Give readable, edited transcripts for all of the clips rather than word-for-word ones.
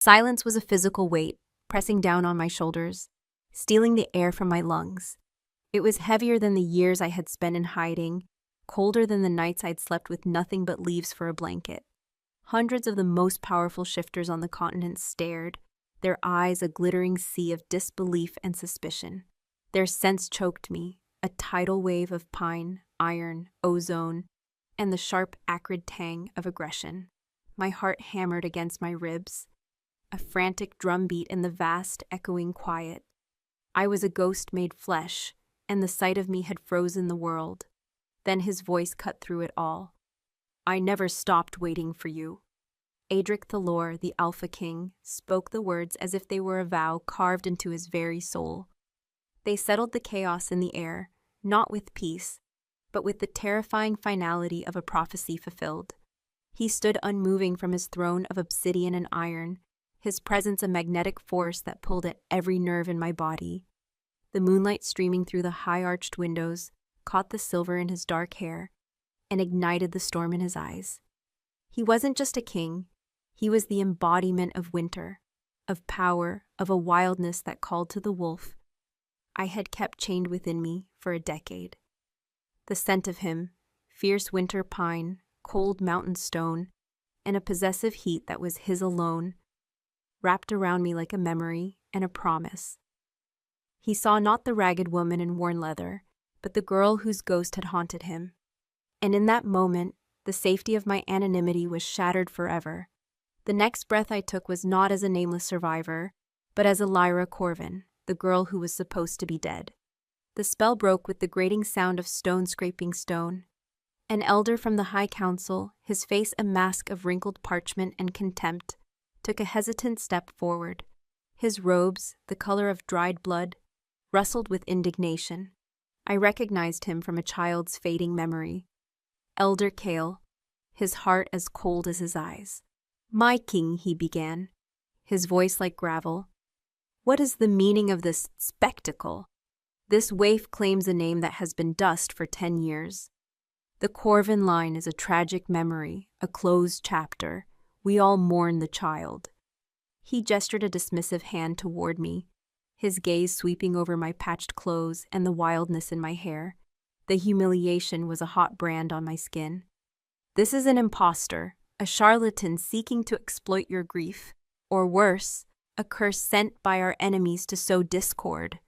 Silence was a physical weight, pressing down on my shoulders, stealing the air from my lungs. It was heavier than the years I had spent in hiding, colder than the nights I'd slept with nothing but leaves for a blanket. Hundreds of the most powerful shifters on the continent stared, their eyes a glittering sea of disbelief and suspicion. Their scents choked me, a tidal wave of pine, iron, ozone, and the sharp, acrid tang of aggression. My heart hammered against my ribs, a frantic drumbeat in the vast, echoing quiet. I was a ghost made flesh, and the sight of me had frozen the world. Then his voice cut through it all. I never stopped waiting for you. Adric Thalor, the Alpha King, spoke the words as if they were a vow carved into his very soul. They settled the chaos in the air, not with peace, but with the terrifying finality of a prophecy fulfilled. He stood unmoving from his throne of obsidian and iron, his presence a magnetic force that pulled at every nerve in my body. The moonlight streaming through the high-arched windows caught the silver in his dark hair and ignited the storm in his eyes. He wasn't just a king. He was the embodiment of winter, of power, of a wildness that called to the wolf I had kept chained within me for a decade. The scent of him, fierce winter pine, cold mountain stone, and a possessive heat that was his alone, wrapped around me like a memory and a promise. He saw not the ragged woman in worn leather, but the girl whose ghost had haunted him. And in that moment, the safety of my anonymity was shattered forever. The next breath I took was not as a nameless survivor, but as a Lyra Corvin, the girl who was supposed to be dead. The spell broke with the grating sound of stone scraping stone. An elder from the High Council, his face a mask of wrinkled parchment and contempt, took a hesitant step forward. His robes, the color of dried blood, rustled with indignation. I recognized him from a child's fading memory. Elder Kale, his heart as cold as his eyes. "My king," he began, his voice like gravel. "What is the meaning of this spectacle? This waif claims a name that has been dust for 10 years. The Corvin line is a tragic memory, a closed chapter. We all mourn the child." He gestured a dismissive hand toward me, his gaze sweeping over my patched clothes and the wildness in my hair. The humiliation was a hot brand on my skin. "This is an impostor, a charlatan seeking to exploit your grief, or worse, a curse sent by our enemies to sow discord."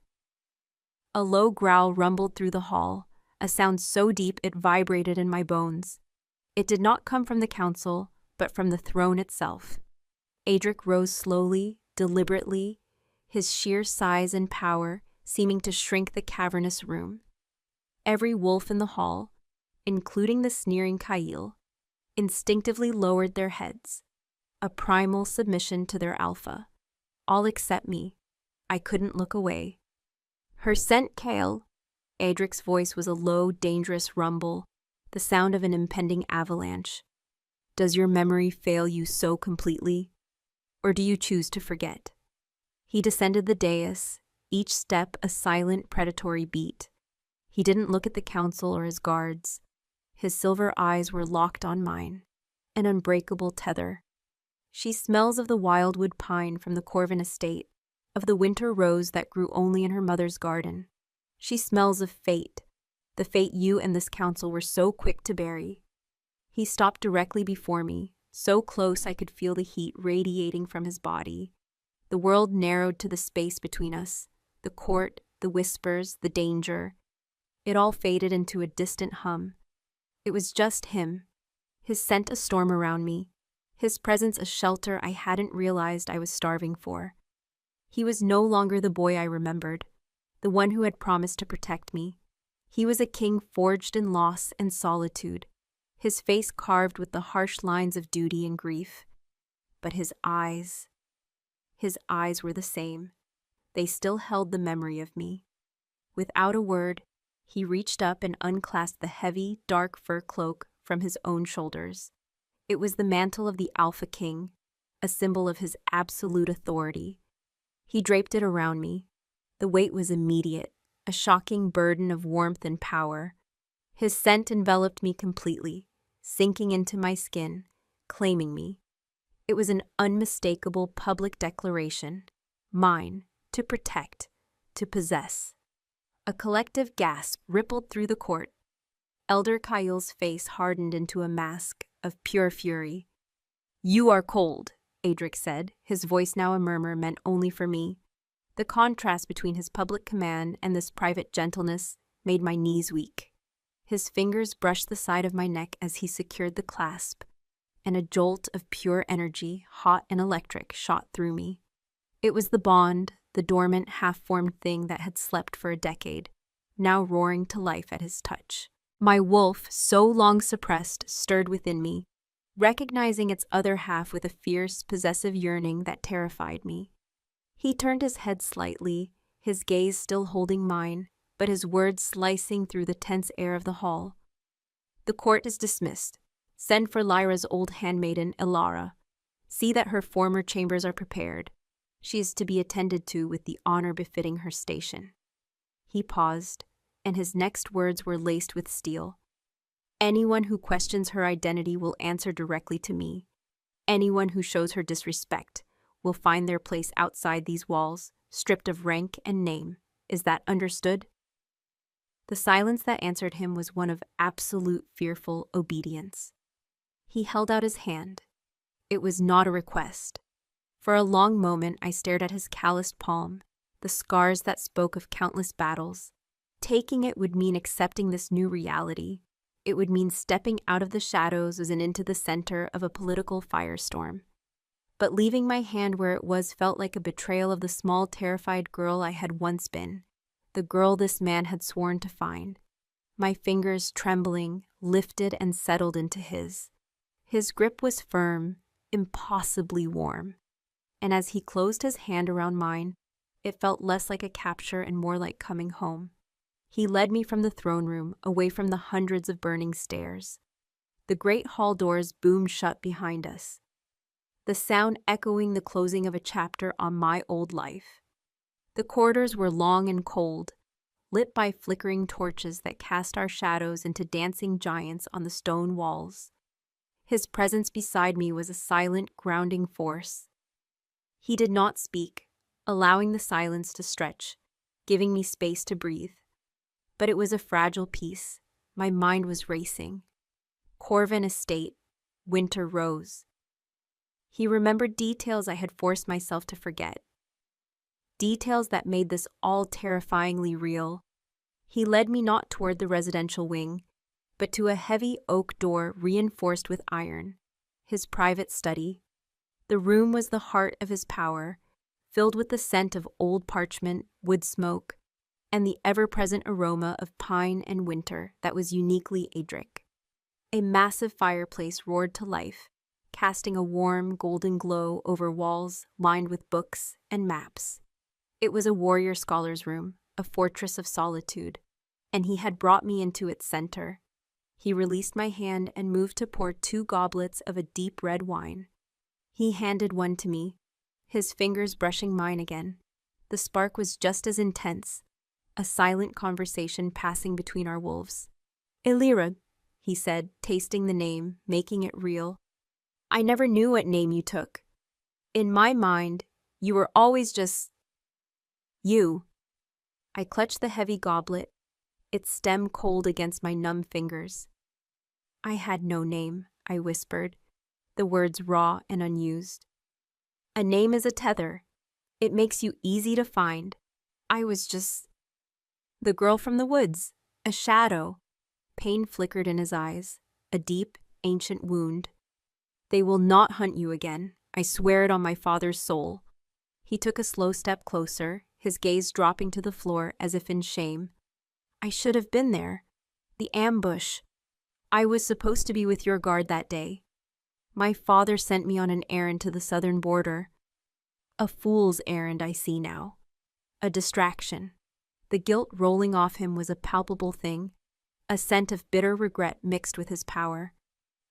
A low growl rumbled through the hall, a sound so deep it vibrated in my bones. It did not come from the council, but from the throne itself. Adric rose slowly, deliberately, his sheer size and power seeming to shrink the cavernous room. Every wolf in the hall, including the sneering Kyle, instinctively lowered their heads, a primal submission to their alpha. All except me. I couldn't look away. "Her scent, Kale." Adric's voice was a low, dangerous rumble, the sound of an impending avalanche. "Does your memory fail you so completely? Or do you choose to forget?" He descended the dais, each step a silent, predatory beat. He didn't look at the council or his guards. His silver eyes were locked on mine, an unbreakable tether. She smells of the wildwood pine from the Corvin estate, of the winter rose that grew only in her mother's garden. She smells of fate, the fate you and this council were so quick to bury. He stopped directly before me, so close I could feel the heat radiating from his body. The world narrowed to the space between us, the court, the whispers, the danger. It all faded into a distant hum. It was just him, his scent a storm around me, his presence a shelter I hadn't realized I was starving for. He was no longer the boy I remembered, the one who had promised to protect me. He was a king forged in loss and solitude, his face carved with the harsh lines of duty and grief. But his eyes were the same. They still held the memory of me. Without a word, he reached up and unclasped the heavy, dark fur cloak from his own shoulders. It was the mantle of the Alpha King, a symbol of his absolute authority. He draped it around me. The weight was immediate, a shocking burden of warmth and power. His scent enveloped me completely, sinking into my skin, claiming me. It was an unmistakable public declaration. Mine, to protect, to possess. A collective gasp rippled through the court. Elder Kyle's face hardened into a mask of pure fury. "You are cold," Adric said, his voice now a murmur meant only for me. The contrast between his public command and this private gentleness made my knees weak. His fingers brushed the side of my neck as he secured the clasp, and a jolt of pure energy, hot and electric, shot through me. It was the bond, the dormant, half-formed thing that had slept for a decade, now roaring to life at his touch. My wolf, so long suppressed, stirred within me, recognizing its other half with a fierce, possessive yearning that terrified me. He turned his head slightly, his gaze still holding mine, but his words slicing through the tense air of the hall. "The court is dismissed. Send for Lyra's old handmaiden, Ilara. See that her former chambers are prepared. She is to be attended to with the honor befitting her station." He paused, and his next words were laced with steel. "Anyone who questions her identity will answer directly to me. Anyone who shows her disrespect will find their place outside these walls, stripped of rank and name. Is that understood?" The silence that answered him was one of absolute fearful obedience. He held out his hand. It was not a request. For a long moment I stared at his calloused palm, the scars that spoke of countless battles. Taking it would mean accepting this new reality. It would mean stepping out of the shadows and into the center of a political firestorm. But leaving my hand where it was felt like a betrayal of the small, terrified girl I had once been, the girl this man had sworn to find. My fingers, trembling, lifted and settled into his. His grip was firm, impossibly warm. And as he closed his hand around mine, it felt less like a capture and more like coming home. He led me from the throne room, away from the hundreds of burning stairs. The great hall doors boomed shut behind us, the sound echoing the closing of a chapter on my old life. The corridors were long and cold, lit by flickering torches that cast our shadows into dancing giants on the stone walls. His presence beside me was a silent, grounding force. He did not speak, allowing the silence to stretch, giving me space to breathe. But it was a fragile peace. My mind was racing. Corvin Estate, Winter Rose. He remembered details I had forced myself to forget. Details that made this all terrifyingly real. He led me not toward the residential wing, but to a heavy oak door reinforced with iron, his private study. The room was the heart of his power, filled with the scent of old parchment, wood smoke, and the ever-present aroma of pine and winter that was uniquely Adric. A massive fireplace roared to life, casting a warm, golden glow over walls lined with books and maps. It was a warrior scholar's room, a fortress of solitude, and he had brought me into its center. He released my hand and moved to pour 2 goblets of a deep red wine. He handed one to me, his fingers brushing mine again. The spark was just as intense, a silent conversation passing between our wolves. "Illyra," he said, tasting the name, making it real. "I never knew what name you took. In my mind, you were always just you." I clutched the heavy goblet, its stem cold against my numb fingers. "I had no name," I whispered, the words raw and unused. "A name is a tether. It makes you easy to find. I was just the girl from the woods, a shadow." Pain flickered in his eyes, a deep, ancient wound. "They will not hunt you again. I swear it on my father's soul." He took a slow step closer, his gaze dropping to the floor as if in shame. "I should have been there. The ambush. I was supposed to be with your guard that day. My father sent me on an errand to the southern border. A fool's errand, I see now. A distraction." The guilt rolling off him was a palpable thing, a scent of bitter regret mixed with his power.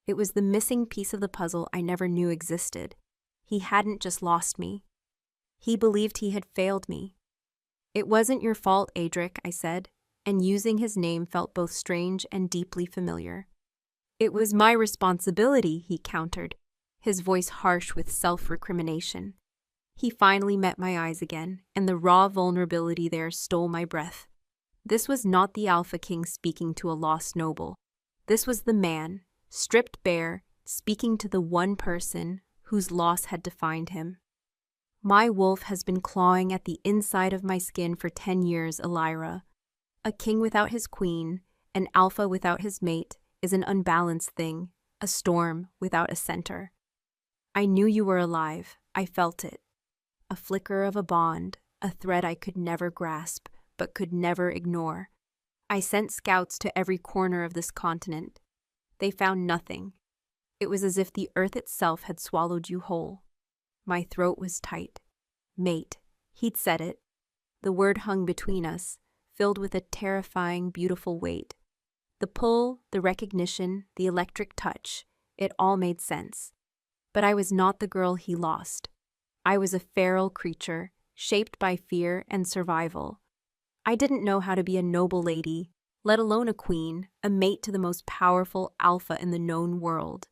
It was the missing piece of the puzzle I never knew existed. He hadn't just lost me. He believed he had failed me. "It wasn't your fault, Adric," I said, and using his name felt both strange and deeply familiar. "It was my responsibility," he countered, his voice harsh with self-recrimination. He finally met my eyes again, and the raw vulnerability there stole my breath. This was not the Alpha King speaking to a lost noble. This was the man, stripped bare, speaking to the one person whose loss had defined him. My wolf has been clawing at the inside of my skin for 10 years, Elira. A king without his queen, an alpha without his mate, is an unbalanced thing, a storm without a center. I knew you were alive. I felt it. A flicker of a bond, a thread I could never grasp, but could never ignore. I sent scouts to every corner of this continent. They found nothing. It was as if the earth itself had swallowed you whole. My throat was tight. Mate, he'd said it. The word hung between us, filled with a terrifying, beautiful weight. The pull, the recognition, the electric touch, it all made sense. But I was not the girl he lost. I was a feral creature, shaped by fear and survival. I didn't know how to be a noble lady, let alone a queen, a mate to the most powerful alpha in the known world.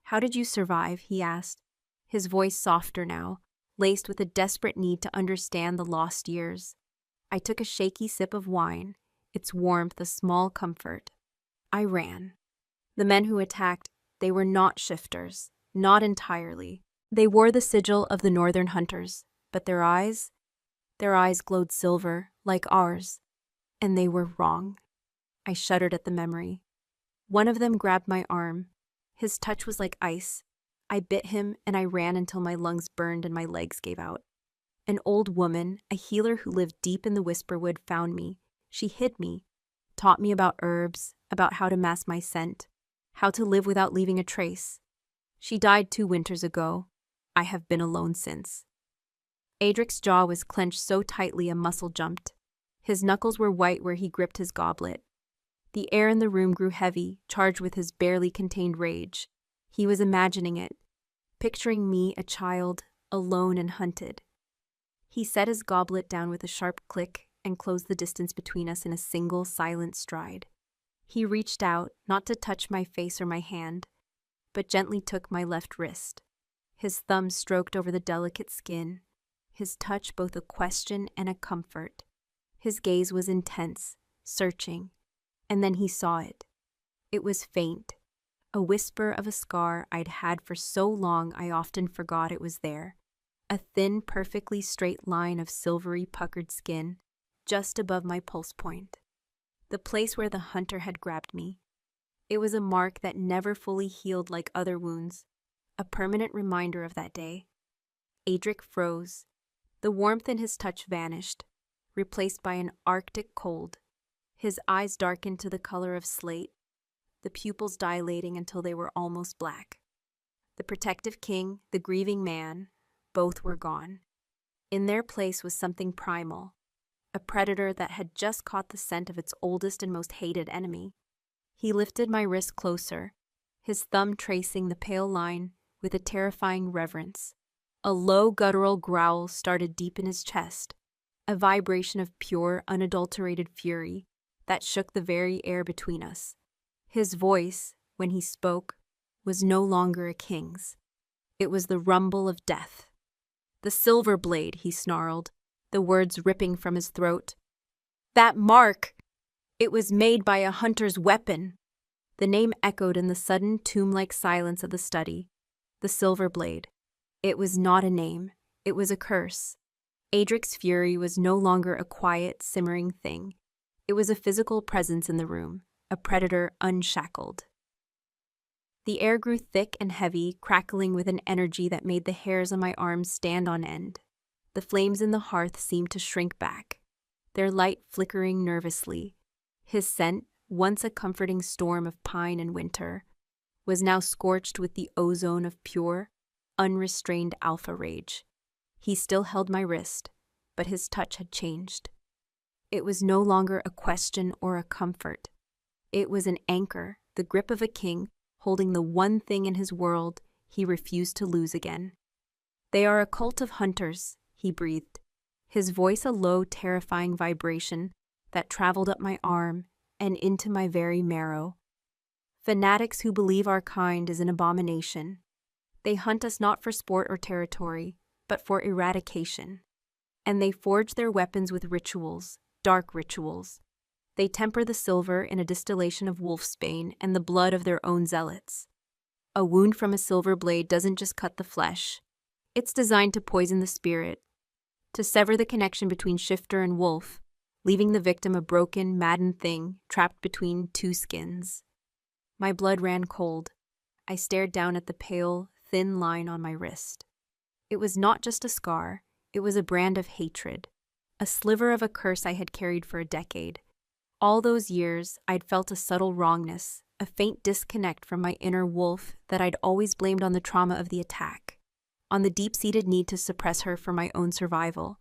How did you survive? He asked, his voice softer now, laced with a desperate need to understand the lost years. I took a shaky sip of wine, its warmth a small comfort. I ran. The men who attacked, they were not shifters, not entirely. They wore the sigil of the northern hunters, but their eyes glowed silver, like ours, and they were wrong. I shuddered at the memory. One of them grabbed my arm. His touch was like ice. I bit him and I ran until my lungs burned and my legs gave out. An old woman, a healer who lived deep in the Whisperwood, found me. She hid me, taught me about herbs, about how to mask my scent, how to live without leaving a trace. She died 2 winters ago. I have been alone since. Adric's jaw was clenched so tightly a muscle jumped. His knuckles were white where he gripped his goblet. The air in the room grew heavy, charged with his barely contained rage. He was imagining it, picturing me, a child, alone and hunted. He set his goblet down with a sharp click and closed the distance between us in a single silent stride. He reached out, not to touch my face or my hand, but gently took my left wrist. His thumb stroked over the delicate skin, his touch both a question and a comfort. His gaze was intense, searching, and then he saw it. It was faint, a whisper of a scar I'd had for so long I often forgot it was there. A thin, perfectly straight line of silvery puckered skin, just above my pulse point. The place where the hunter had grabbed me. It was a mark that never fully healed like other wounds, a permanent reminder of that day. Adric froze. The warmth in his touch vanished, replaced by an arctic cold. His eyes darkened to the color of slate, the pupils dilating until they were almost black. The protective king, the grieving man, both were gone. In their place was something primal, a predator that had just caught the scent of its oldest and most hated enemy. He lifted my wrist closer, his thumb tracing the pale line with a terrifying reverence. A low guttural growl started deep in his chest, a vibration of pure, unadulterated fury that shook the very air between us. His voice, when he spoke, was no longer a king's. It was the rumble of death. "The silver blade," he snarled, the words ripping from his throat. "That mark! It was made by a hunter's weapon." The name echoed in the sudden tomb-like silence of the study. The silver blade. It was not a name. It was a curse. Adric's fury was no longer a quiet, simmering thing. It was a physical presence in the room, a predator unshackled. The air grew thick and heavy, crackling with an energy that made the hairs on my arms stand on end. The flames in the hearth seemed to shrink back, their light flickering nervously. His scent, once a comforting storm of pine and winter, was now scorched with the ozone of pure, unrestrained alpha rage. He still held my wrist, but his touch had changed. It was no longer a question or a comfort. It was an anchor, the grip of a king, holding the one thing in his world he refused to lose again. "They are a cult of hunters," he breathed, his voice a low, terrifying vibration that traveled up my arm and into my very marrow. "Fanatics who believe our kind is an abomination. They hunt us not for sport or territory, but for eradication. And they forge their weapons with rituals, dark rituals. They temper the silver in a distillation of wolfsbane and the blood of their own zealots. A wound from a silver blade doesn't just cut the flesh. It's designed to poison the spirit, to sever the connection between shifter and wolf, leaving the victim a broken, maddened thing trapped between two skins. My blood ran cold. I stared down at the pale, thin line on my wrist. It was not just a scar, it was a brand of hatred, a sliver of a curse I had carried for a decade. All those years, I'd felt a subtle wrongness, a faint disconnect from my inner wolf that I'd always blamed on the trauma of the attack, on the deep-seated need to suppress her for my own survival.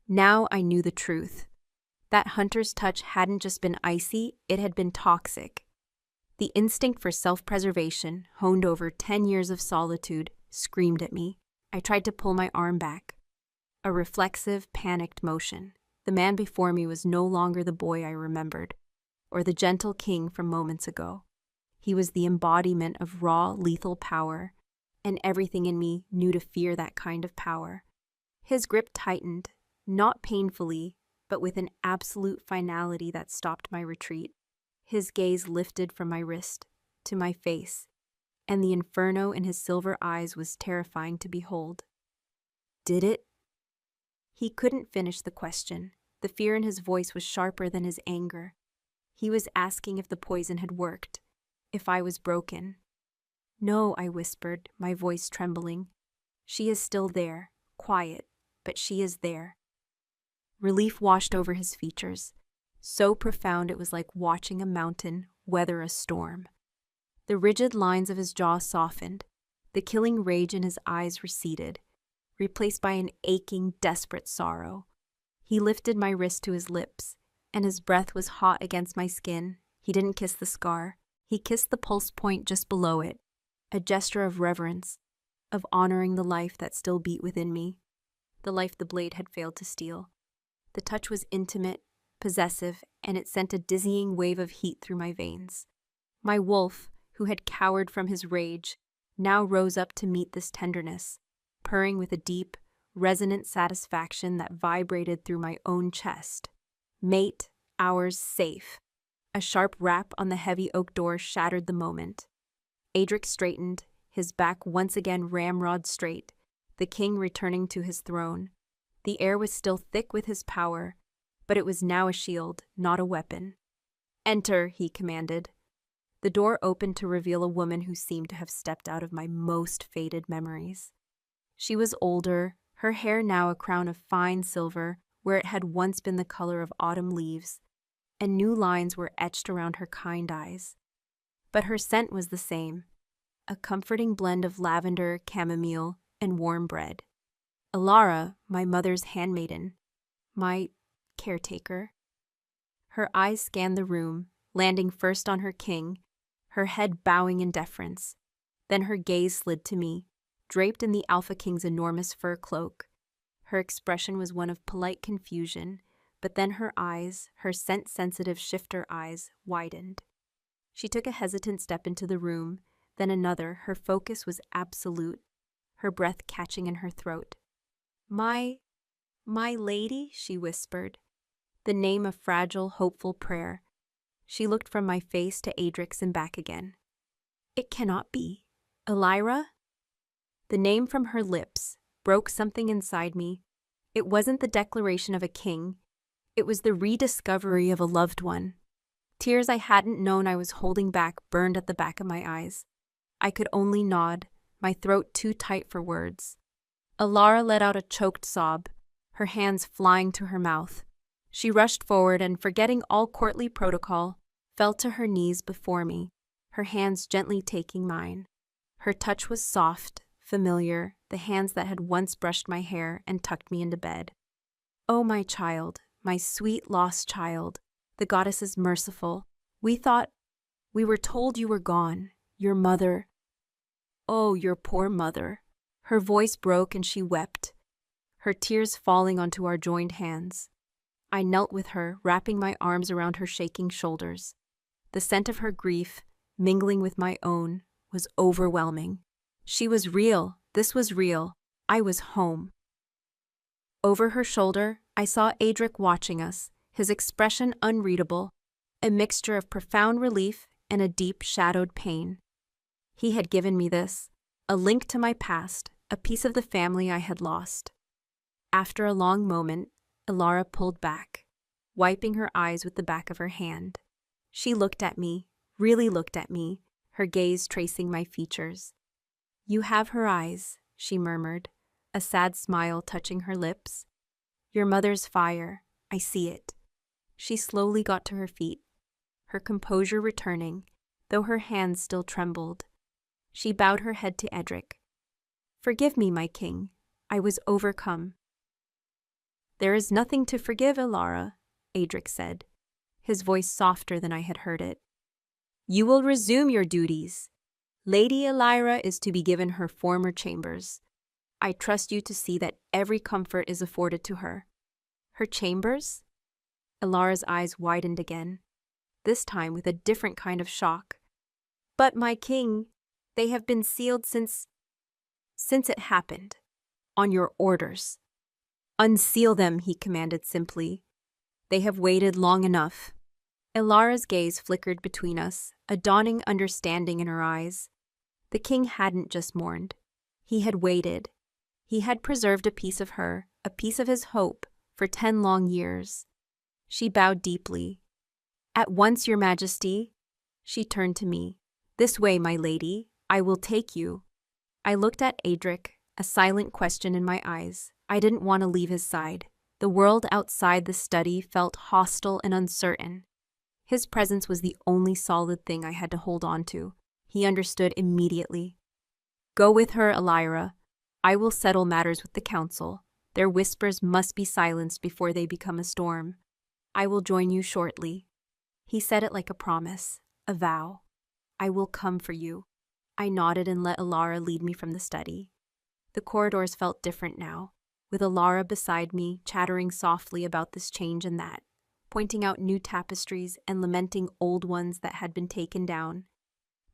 Now I knew the truth. That hunter's touch hadn't just been icy, it had been toxic. The instinct for self-preservation, honed over 10 years of solitude, screamed at me. I tried to pull my arm back. A reflexive, panicked motion. The man before me was no longer the boy I remembered, or the gentle king from moments ago. He was the embodiment of raw, lethal power, and everything in me knew to fear that kind of power. His grip tightened, not painfully, but with an absolute finality that stopped my retreat. His gaze lifted from my wrist to my face, and the inferno in his silver eyes was terrifying to behold. Did it? He couldn't finish the question. The fear in his voice was sharper than his anger. He was asking if the poison had worked, if I was broken. No, I whispered, my voice trembling. She is still there, quiet, but she is there. Relief washed over his features, so profound it was like watching a mountain weather a storm. The rigid lines of his jaw softened, the killing rage in his eyes receded, replaced by an aching, desperate sorrow. He lifted my wrist to his lips, and his breath was hot against my skin. He didn't kiss the scar. He kissed the pulse point just below it, a gesture of reverence, of honoring the life that still beat within me, the life the blade had failed to steal. The touch was intimate, possessive, and it sent a dizzying wave of heat through my veins. My wolf, who had cowered from his rage, now rose up to meet this tenderness, purring with a deep, resonant satisfaction that vibrated through my own chest. Mate, ours safe. A sharp rap on the heavy oak door shattered the moment. Adric straightened, his back once again ramrod straight, the king returning to his throne. The air was still thick with his power, but it was now a shield, not a weapon. "Enter," he commanded. The door opened to reveal a woman who seemed to have stepped out of my most faded memories. She was older, her hair now a crown of fine silver where it had once been the color of autumn leaves, and new lines were etched around her kind eyes. But her scent was the same, a comforting blend of lavender, chamomile, and warm bread. Alara, my mother's handmaiden, my caretaker. Her eyes scanned the room, landing first on her king, her head bowing in deference. Then her gaze slid to me, draped in the Alpha King's enormous fur cloak. Her expression was one of polite confusion, but then her eyes, her scent-sensitive shifter eyes, widened. She took a hesitant step into the room, then another. Her focus was absolute, her breath catching in her throat. My lady," she whispered, the name a fragile, hopeful prayer. She looked from my face to Adric's and back again. "It cannot be. Elira?" The name from her lips broke something inside me. It wasn't the declaration of a king. It was the rediscovery of a loved one. Tears I hadn't known I was holding back burned at the back of my eyes. I could only nod, my throat too tight for words. Alara let out a choked sob, her hands flying to her mouth. She rushed forward and, forgetting all courtly protocol, fell to her knees before me, her hands gently taking mine. Her touch was soft, familiar, the hands that had once brushed my hair and tucked me into bed. "Oh, my child, my sweet lost child, the goddess is merciful. We were told you were gone, your mother. Oh, your poor mother." Her voice broke and she wept, her tears falling onto our joined hands. I knelt with her, wrapping my arms around her shaking shoulders. The scent of her grief, mingling with my own, was overwhelming. She was real. This was real. I was home. Over her shoulder, I saw Adric watching us, his expression unreadable, a mixture of profound relief and a deep shadowed pain. He had given me this, a link to my past, a piece of the family I had lost. After a long moment, Ilara pulled back, wiping her eyes with the back of her hand. She looked at me, really looked at me, her gaze tracing my features. "You have her eyes," she murmured, a sad smile touching her lips. "Your mother's fire, I see it." She slowly got to her feet, her composure returning, though her hands still trembled. She bowed her head to Edric. "Forgive me, my king. I was overcome." "There is nothing to forgive, Ilara," Adric said, his voice softer than I had heard it. "You will resume your duties. Lady Ilara is to be given her former chambers. I trust you to see that every comfort is afforded to her." "Her chambers?" Ilara's eyes widened again, this time with a different kind of shock. "But, my king, they have been sealed since it happened. On your orders." "Unseal them," he commanded simply. "They have waited long enough." Ilara's gaze flickered between us, a dawning understanding in her eyes. The king hadn't just mourned. He had waited. He had preserved a piece of her, a piece of his hope, for 10 long years. She bowed deeply. "At once, your majesty." She turned to me. "This way, my lady. I will take you." I looked at Adric, a silent question in my eyes. I didn't want to leave his side. The world outside the study felt hostile and uncertain. His presence was the only solid thing I had to hold on to. He understood immediately. "Go with her, Ilara. I will settle matters with the council. Their whispers must be silenced before they become a storm. I will join you shortly." He said it like a promise, a vow. "I will come for you." I nodded and let Ilara lead me from the study. The corridors felt different now, with Ilara beside me, chattering softly about this change and that, pointing out new tapestries and lamenting old ones that had been taken down.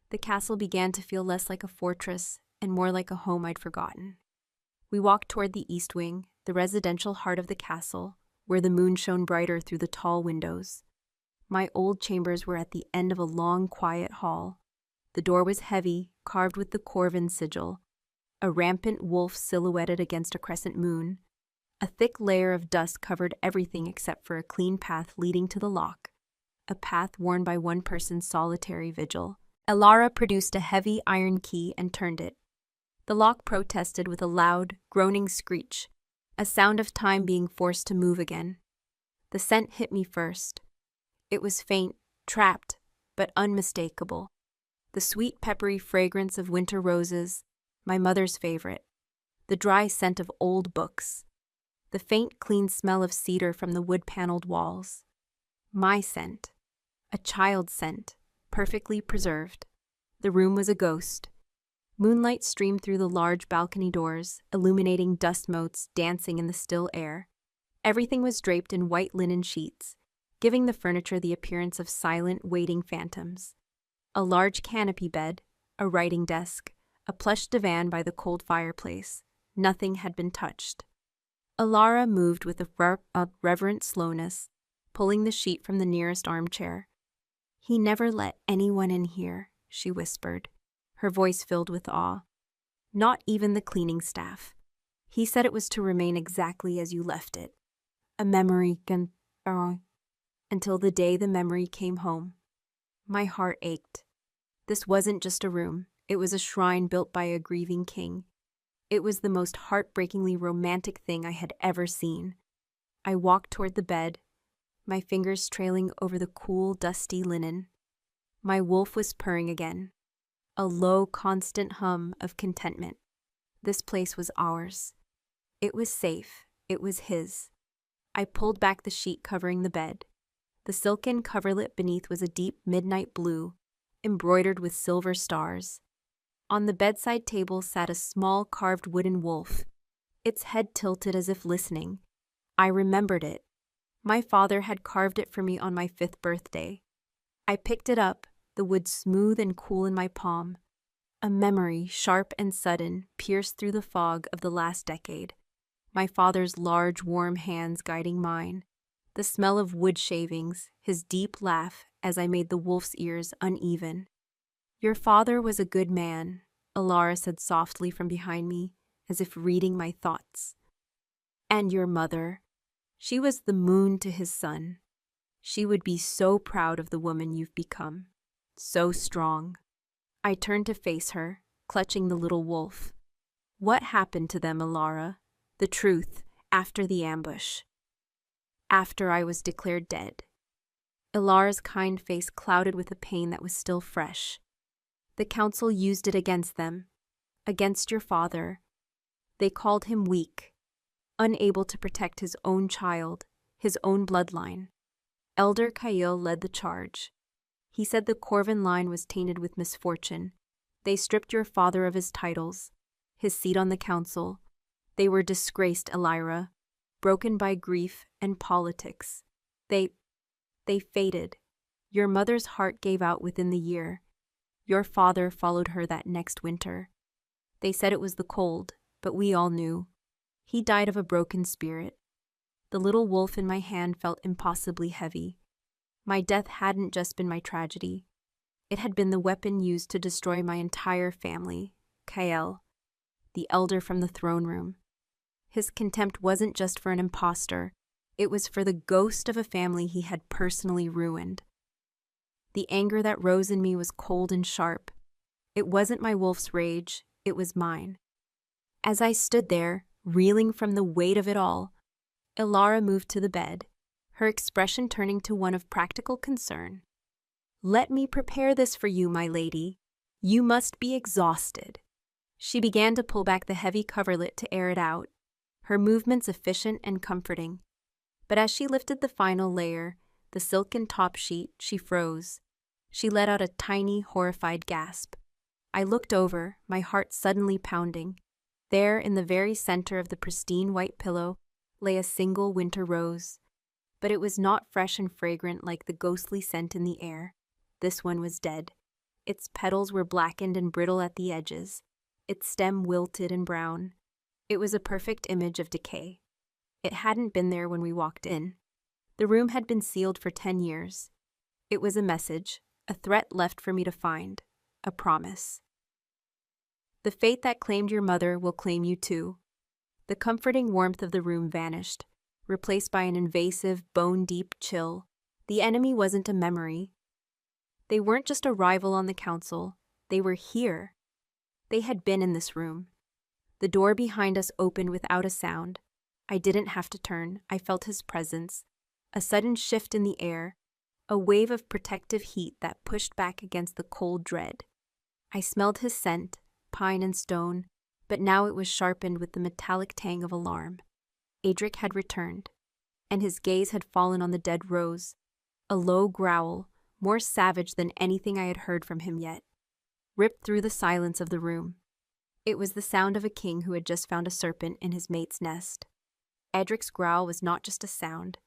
The castle began to feel less like a fortress and more like a home I'd forgotten. We walked toward the east wing, the residential heart of the castle, where the moon shone brighter through the tall windows. My old chambers were at the end of a long, quiet hall. The door was heavy, carved with the Corvin sigil, a rampant wolf silhouetted against a crescent moon. A thick layer of dust covered everything except for a clean path leading to the lock, a path worn by one person's solitary vigil. Ilara produced a heavy iron key and turned it. The lock protested with a loud, groaning screech, a sound of time being forced to move again. The scent hit me first. It was faint, trapped, but unmistakable. The sweet, peppery fragrance of winter roses, my mother's favorite. The dry scent of old books. The faint, clean smell of cedar from the wood-paneled walls. My scent. A child's scent, perfectly preserved. The room was a ghost. Moonlight streamed through the large balcony doors, illuminating dust motes dancing in the still air. Everything was draped in white linen sheets, giving the furniture the appearance of silent, waiting phantoms. A large canopy bed, a writing desk, a plush divan by the cold fireplace. Nothing had been touched. Ilara moved with a reverent slowness, pulling the sheet from the nearest armchair. "He never let anyone in here," she whispered, her voice filled with awe. "Not even the cleaning staff. He said it was to remain exactly as you left it. A memory until the day the memory came home." My heart ached. This wasn't just a room. It was a shrine built by a grieving king. It was the most heartbreakingly romantic thing I had ever seen. I walked toward the bed, my fingers trailing over the cool, dusty linen. My wolf was purring again, a low, constant hum of contentment. This place was ours. It was safe. It was his. I pulled back the sheet covering the bed. The silken coverlet beneath was a deep midnight blue, embroidered with silver stars. On the bedside table sat a small carved wooden wolf, its head tilted as if listening. I remembered it. My father had carved it for me on my 5th birthday. I picked it up, the wood smooth and cool in my palm. A memory, sharp and sudden, pierced through the fog of the last decade. My father's large, warm hands guiding mine. The smell of wood shavings, his deep laugh as I made the wolf's ears uneven. "Your father was a good man," Alara said softly from behind me, as if reading my thoughts. "And your mother, she was the moon to his sun. She would be so proud of the woman you've become. So strong." I turned to face her, clutching the little wolf. "What happened to them, Alara? The truth, after the ambush." "After I was declared dead." Ilara's kind face clouded with a pain that was still fresh. "The council used it against them, against your father. They called him weak, unable to protect his own child, his own bloodline. Elder Kyle led the charge. He said the Corvin line was tainted with misfortune. They stripped your father of his titles, his seat on the council. They were disgraced, Elira, broken by grief and politics. They faded. Your mother's heart gave out within the year. Your father followed her that next winter. They said it was the cold, but we all knew. He died of a broken spirit." The little wolf in my hand felt impossibly heavy. My death hadn't just been my tragedy. It had been the weapon used to destroy my entire family, Kyle, the elder from the throne room. His contempt wasn't just for an imposter. It was for the ghost of a family he had personally ruined. The anger that rose in me was cold and sharp. It wasn't my wolf's rage, it was mine. As I stood there, reeling from the weight of it all, Ilara moved to the bed, her expression turning to one of practical concern. "Let me prepare this for you, my lady. You must be exhausted." She began to pull back the heavy coverlet to air it out, her movements efficient and comforting. But as she lifted the final layer, the silken top sheet, she froze. She let out a tiny, horrified gasp. I looked over, my heart suddenly pounding. There, in the very center of the pristine white pillow, lay a single winter rose. But it was not fresh and fragrant like the ghostly scent in the air. This one was dead. Its petals were blackened and brittle at the edges, its stem wilted and brown. It was a perfect image of decay. It hadn't been there when we walked in. The room had been sealed for 10 years. It was a message, a threat left for me to find, a promise. "The fate that claimed your mother will claim you too." The comforting warmth of the room vanished, replaced by an invasive, bone-deep chill. The enemy wasn't a memory. They weren't just a rival on the council. They were here. They had been in this room. The door behind us opened without a sound. I didn't have to turn. I felt his presence. A sudden shift in the air, a wave of protective heat that pushed back against the cold dread. I smelled his scent, pine and stone, but now it was sharpened with the metallic tang of alarm. Adric had returned, and his gaze had fallen on the dead rose, a low growl, more savage than anything I had heard from him yet, ripped through the silence of the room. It was the sound of a king who had just found a serpent in his mate's nest. Edric's growl was not just a sound,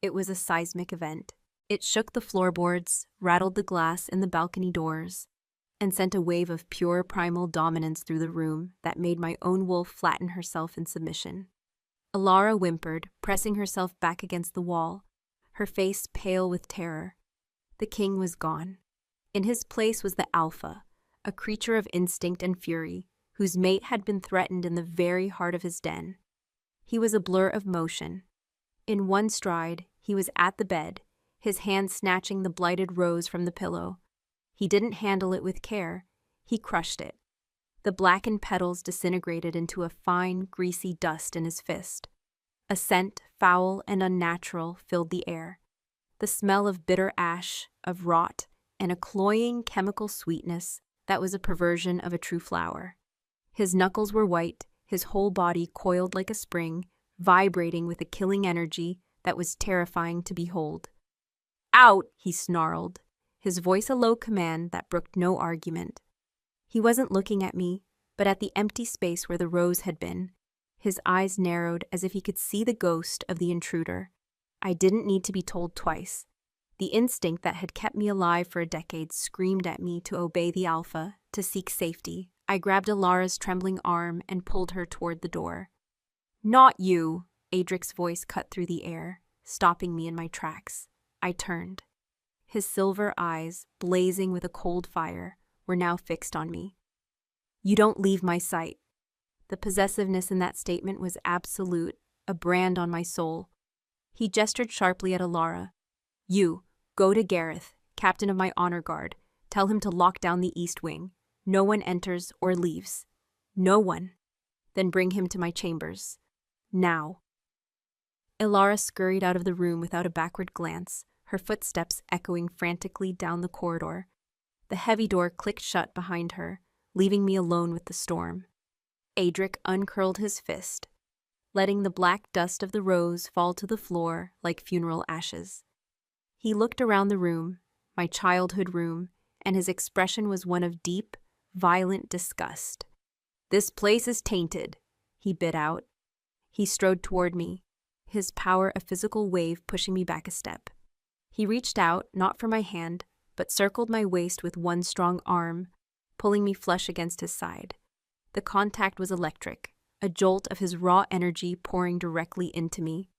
it was a seismic event. It shook the floorboards, rattled the glass in the balcony doors, and sent a wave of pure primal dominance through the room that made my own wolf flatten herself in submission. Alara whimpered, pressing herself back against the wall, her face pale with terror. The king was gone. In his place was the Alpha, a creature of instinct and fury, whose mate had been threatened in the very heart of his den. He was a blur of motion. In one stride, he was at the bed, his hand snatching the blighted rose from the pillow. He didn't handle it with care. He crushed it. The blackened petals disintegrated into a fine, greasy dust in his fist. A scent, foul and unnatural, filled the air. The smell of bitter ash, of rot, and a cloying chemical sweetness that was a perversion of a true flower. His knuckles were white, his whole body coiled like a spring, vibrating with a killing energy that was terrifying to behold. "Out!" he snarled, his voice a low command that brooked no argument. He wasn't looking at me, but at the empty space where the rose had been. His eyes narrowed as if he could see the ghost of the intruder. I didn't need to be told twice. The instinct that had kept me alive for a decade screamed at me to obey the alpha, to seek safety. I grabbed Alara's trembling arm and pulled her toward the door. "Not you!" Adric's voice cut through the air, stopping me in my tracks. I turned. His silver eyes, blazing with a cold fire, were now fixed on me. "You don't leave my sight." The possessiveness in that statement was absolute, a brand on my soul. He gestured sharply at Alara. "You, go to Gareth, captain of my honor guard. Tell him to lock down the east wing. No one enters or leaves. No one. Then bring him to my chambers. Now." Alara scurried out of the room without a backward glance, her footsteps echoing frantically down the corridor. The heavy door clicked shut behind her, leaving me alone with the storm. Adric uncurled his fist, letting the black dust of the rose fall to the floor like funeral ashes. He looked around the room, my childhood room, and his expression was one of deep, violent disgust. "This place is tainted," he bit out. He strode toward me, his power a physical wave pushing me back a step. He reached out, not for my hand, but circled my waist with one strong arm, pulling me flush against his side. The contact was electric, a jolt of his raw energy pouring directly into me.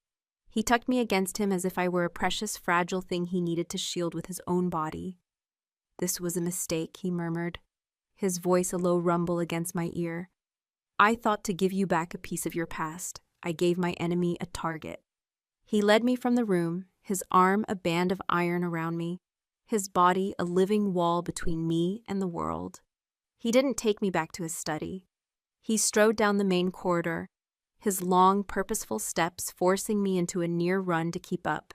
He tucked me against him as if I were a precious, fragile thing he needed to shield with his own body. "This was a mistake," he murmured, his voice a low rumble against my ear. "I thought to give you back a piece of your past. I gave my enemy a target." He led me from the room, his arm a band of iron around me, his body a living wall between me and the world. He didn't take me back to his study. He strode down the main corridor, his long, purposeful steps forcing me into a near run to keep up.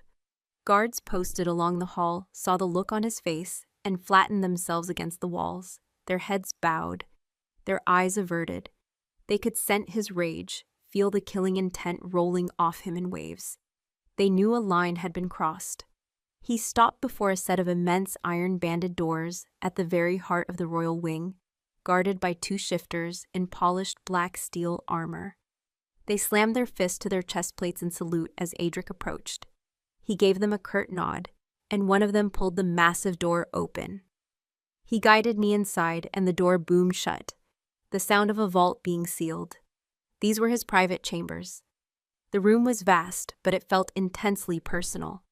Guards posted along the hall saw the look on his face and flattened themselves against the walls, their heads bowed, their eyes averted. They could scent his rage, feel the killing intent rolling off him in waves. They knew a line had been crossed. He stopped before a set of immense iron-banded doors at the very heart of the royal wing, guarded by two shifters in polished black steel armor. They slammed their fists to their chest plates in salute as Adric approached. He gave them a curt nod, and one of them pulled the massive door open. He guided me inside, and the door boomed shut, the sound of a vault being sealed. These were his private chambers. The room was vast, but it felt intensely personal.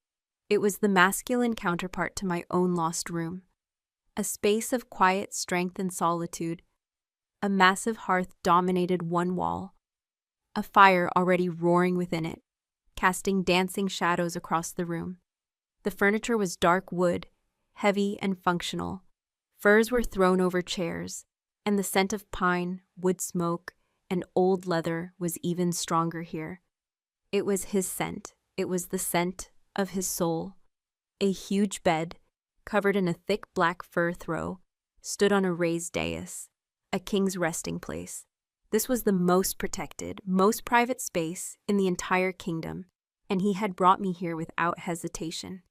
It was the masculine counterpart to my own lost room. A space of quiet strength and solitude. A massive hearth dominated one wall, a fire already roaring within it, casting dancing shadows across the room. The furniture was dark wood, heavy and functional. Furs were thrown over chairs, and the scent of pine, wood smoke, and old leather was even stronger here. It was his scent. It was the scent of his soul. A huge bed, covered in a thick black fur throw, stood on a raised dais, a king's resting place. This was the most protected, most private space in the entire kingdom, and he had brought me here without hesitation.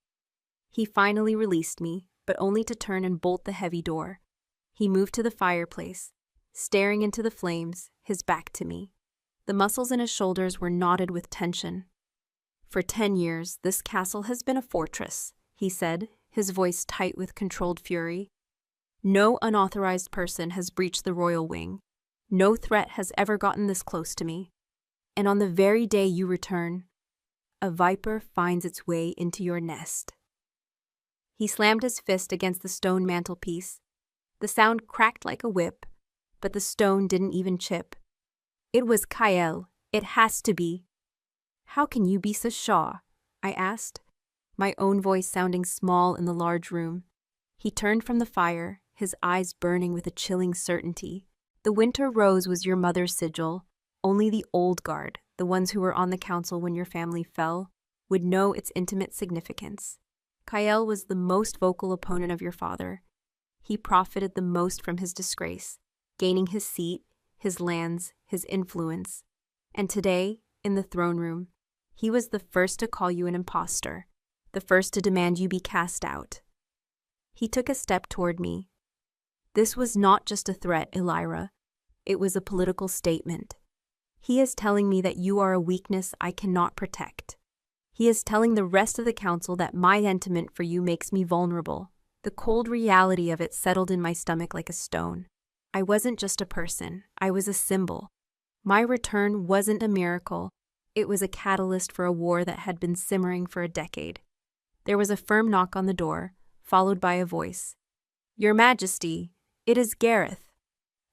He finally released me, but only to turn and bolt the heavy door. He moved to the fireplace, staring into the flames, his back to me. The muscles in his shoulders were knotted with tension. "For 10 years, this castle has been a fortress," he said, his voice tight with controlled fury. "No unauthorized person has breached the royal wing. No threat has ever gotten this close to me. And on the very day you return, a viper finds its way into your nest." He slammed his fist against the stone mantelpiece. The sound cracked like a whip, but the stone didn't even chip. "It was Kael. It has to be." "How can you be so sure?" I asked, my own voice sounding small in the large room. He turned from the fire, his eyes burning with a chilling certainty. "The winter rose was your mother's sigil. Only the old guard, the ones who were on the council when your family fell, would know its intimate significance. Kael was the most vocal opponent of your father. He profited the most from his disgrace, gaining his seat, his lands, his influence. And today, in the throne room, he was the first to call you an impostor, the first to demand you be cast out." He took a step toward me. "This was not just a threat, Elira. It was a political statement. He is telling me that you are a weakness I cannot protect. He is telling the rest of the council that my sentiment for you makes me vulnerable. The cold reality of it settled in my stomach like a stone. I wasn't just a person, I was a symbol. My return wasn't a miracle, it was a catalyst for a war that had been simmering for a decade. There was a firm knock on the door, followed by a voice. "Your Majesty, it is Gareth."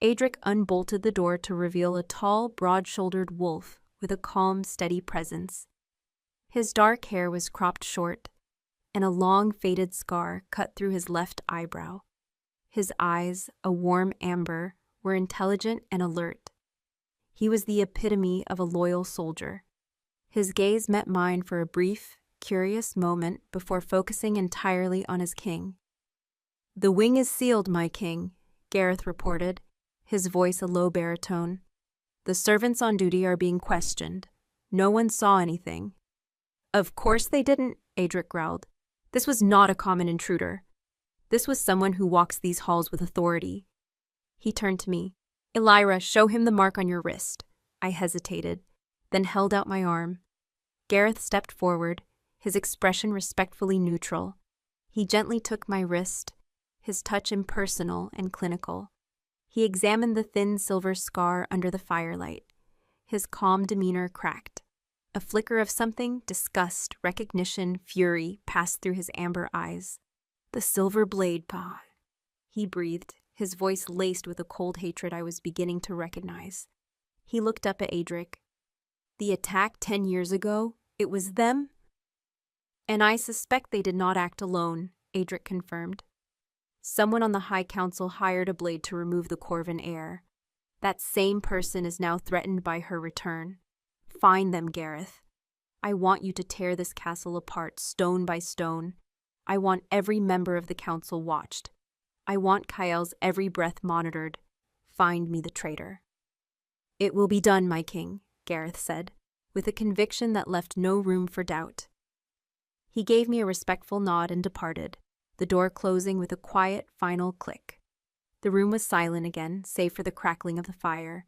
Adric unbolted the door to reveal a tall, broad-shouldered wolf with a calm, steady presence. His dark hair was cropped short, and a long, faded scar cut through his left eyebrow. His eyes, a warm amber, were intelligent and alert. He was the epitome of a loyal soldier. His gaze met mine for a brief, curious moment before focusing entirely on his king. "The wing is sealed, my king," Gareth reported, his voice a low baritone. "The servants on duty are being questioned. No one saw anything." "Of course they didn't," Adric growled. "This was not a common intruder. This was someone who walks these halls with authority." He turned to me. "Elira, show him the mark on your wrist." I hesitated, then held out my arm. Gareth stepped forward, his expression respectfully neutral. He gently took my wrist, his touch impersonal and clinical. He examined the thin silver scar under the firelight. His calm demeanor cracked. A flicker of something, disgust, recognition, fury, passed through his amber eyes. "The silver blade, Pa," he breathed, his voice laced with a cold hatred I was beginning to recognize. He looked up at Adric. "The attack 10 years ago, it was them?" "And I suspect they did not act alone," Adric confirmed. "Someone on the High Council hired a blade to remove the Corvin heir. That same person is now threatened by her return. Find them, Gareth. I want you to tear this castle apart, stone by stone. I want every member of the council watched. I want Kyl's every breath monitored. Find me the traitor." "It will be done, my king," Gareth said, with a conviction that left no room for doubt. He gave me a respectful nod and departed, the door closing with a quiet, final click. The room was silent again, save for the crackling of the fire.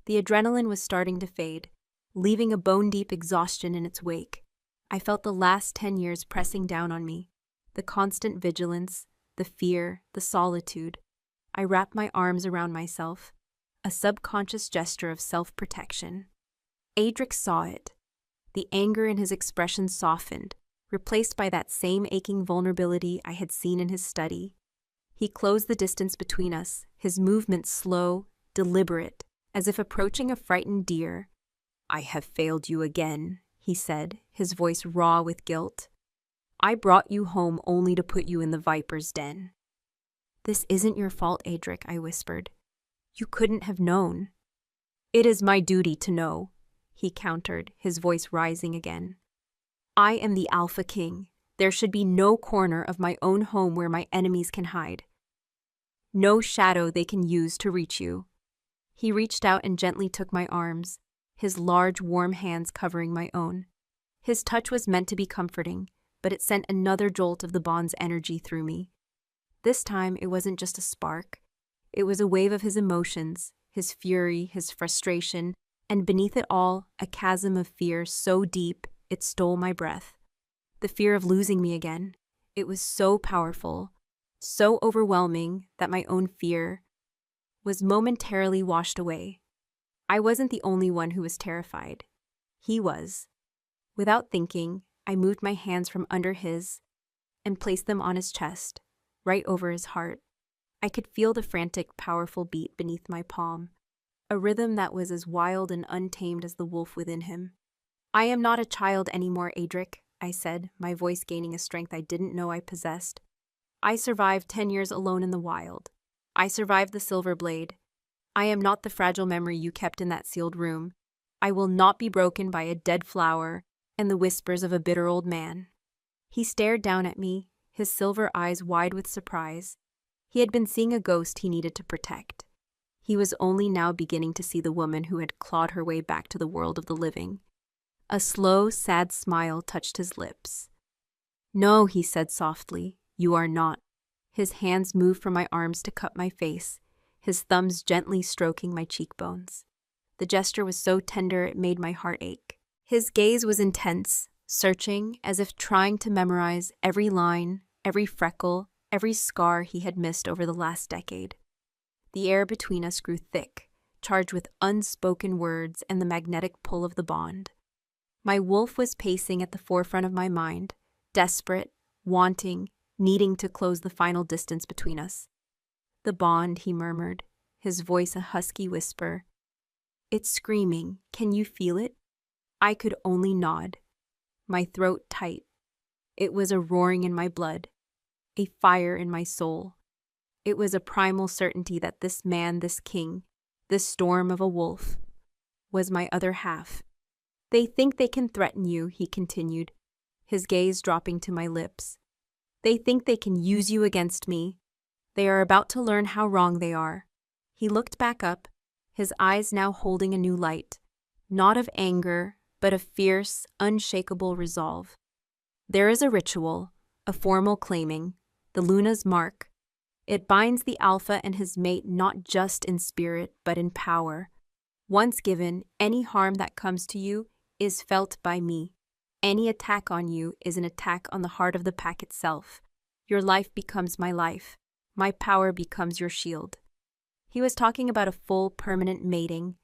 The adrenaline was starting to fade, leaving a bone-deep exhaustion in its wake. I felt the last 10 years pressing down on me, the constant vigilance, the fear, the solitude. I wrapped my arms around myself, a subconscious gesture of self-protection. Adric saw it. The anger in his expression softened, replaced by that same aching vulnerability I had seen in his study. He closed the distance between us, his movements slow, deliberate, as if approaching a frightened deer. "I have failed you again," he said, his voice raw with guilt. "I brought you home only to put you in the viper's den." "This isn't your fault, Adric," I whispered. "You couldn't have known." "It is my duty to know," he countered, his voice rising again. "I am the Alpha King. There should be no corner of my own home where my enemies can hide. No shadow they can use to reach you." He reached out and gently took my arms, his large, warm hands covering my own. His touch was meant to be comforting, but it sent another jolt of the bond's energy through me. This time, it wasn't just a spark. It was a wave of his emotions, his fury, his frustration, and beneath it all, a chasm of fear so deep it stole my breath. The fear of losing me again. It was so powerful, so overwhelming that my own fear was momentarily washed away. I wasn't the only one who was terrified. He was. Without thinking, I moved my hands from under his and placed them on his chest, right over his heart. I could feel the frantic, powerful beat beneath my palm, a rhythm that was as wild and untamed as the wolf within him. "I am not a child anymore, Adric," I said, my voice gaining a strength I didn't know I possessed. "I survived 10 years alone in the wild. I survived the Silver Blade. I am not the fragile memory you kept in that sealed room. I will not be broken by a dead flower and the whispers of a bitter old man." He stared down at me, his silver eyes wide with surprise. He had been seeing a ghost he needed to protect. He was only now beginning to see the woman who had clawed her way back to the world of the living. A slow, sad smile touched his lips. "No," he said softly, "you are not." His hands moved from my arms to cup my face, his thumbs gently stroking my cheekbones. The gesture was so tender it made my heart ache. His gaze was intense, searching as if trying to memorize every line, every freckle, every scar he had missed over the last decade. The air between us grew thick, charged with unspoken words and the magnetic pull of the bond. My wolf was pacing at the forefront of my mind, desperate, wanting, needing to close the final distance between us. The bond, he murmured, his voice a husky whisper. It's screaming. Can you feel it? I could only nod, my throat tight. It was a roaring in my blood, a fire in my soul. It was a primal certainty that this man, this king, this storm of a wolf, was my other half. They think they can threaten you, he continued, his gaze dropping to my lips. They think they can use you against me. They are about to learn how wrong they are. He looked back up, his eyes now holding a new light, not of anger, but of fierce, unshakable resolve. There is a ritual, a formal claiming, the Luna's mark. It binds the alpha and his mate not just in spirit, but in power. Once given, any harm that comes to you is felt by me. Any attack on you is an attack on the heart of the pack itself. Your life becomes my life. My power becomes your shield. He was talking about a full, permanent mating,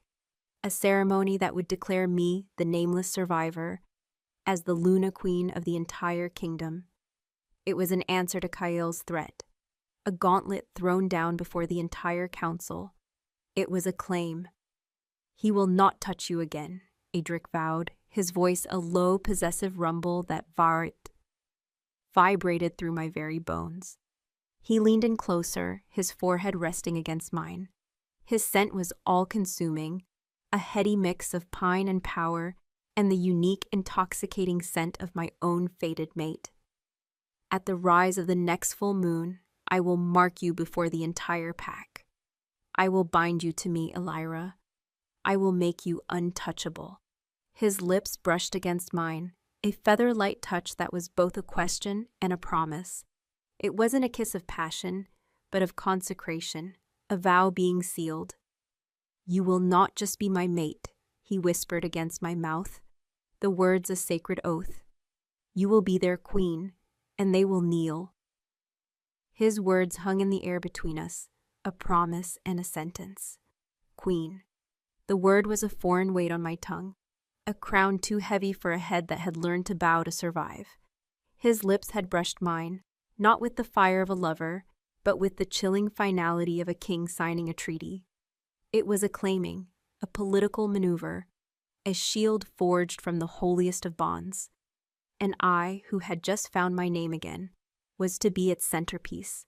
a ceremony that would declare me, the nameless survivor, as the Luna Queen of the entire kingdom. It was an answer to Kyle threat, a gauntlet thrown down before the entire council. It was a claim. He will not touch you again, Adric vowed, his voice a low, possessive rumble that vibrated through my very bones. He leaned in closer, his forehead resting against mine. His scent was all-consuming, a heady mix of pine and power, and the unique, intoxicating scent of my own fated mate. At the rise of the next full moon, I will mark you before the entire pack. I will bind you to me, Elira. I will make you untouchable. His lips brushed against mine, a feather-light touch that was both a question and a promise. It wasn't a kiss of passion, but of consecration, a vow being sealed. You will not just be my mate, he whispered against my mouth, the words a sacred oath. You will be their queen, and they will kneel. His words hung in the air between us, a promise and a sentence. Queen. The word was a foreign weight on my tongue, a crown too heavy for a head that had learned to bow to survive. His lips had brushed mine, not with the fire of a lover, but with the chilling finality of a king signing a treaty. It was a claiming, a political maneuver, a shield forged from the holiest of bonds. And I, who had just found my name again, was to be its centerpiece.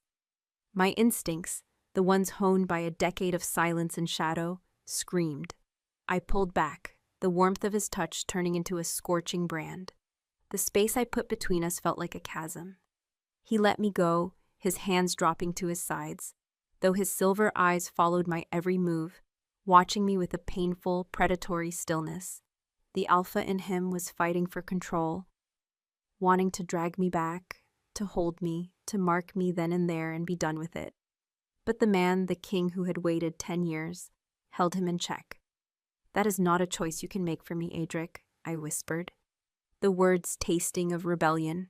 My instincts, the ones honed by a decade of silence and shadow, screamed. I pulled back, the warmth of his touch turning into a scorching brand. The space I put between us felt like a chasm. He let me go, his hands dropping to his sides, though his silver eyes followed my every move, watching me with a painful, predatory stillness. The alpha in him was fighting for control, wanting to drag me back, to hold me, to mark me then and there and be done with it. But the man, the king who had waited 10 years, held him in check. That is not a choice you can make for me, Adric, I whispered, the words tasting of rebellion.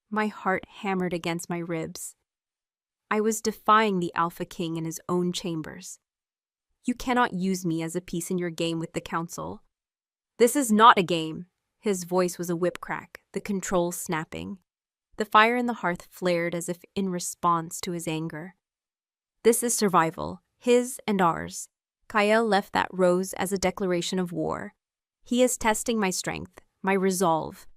My heart hammered against my ribs. I was defying the Alpha King in his own chambers. You cannot use me as a piece in your game with the council. This is not a game. His voice was a whip crack, the controls snapping. The fire in the hearth flared as if in response to his anger. This is survival, his and ours. Kyle left that rose as a declaration of war. He is testing my strength, my resolve.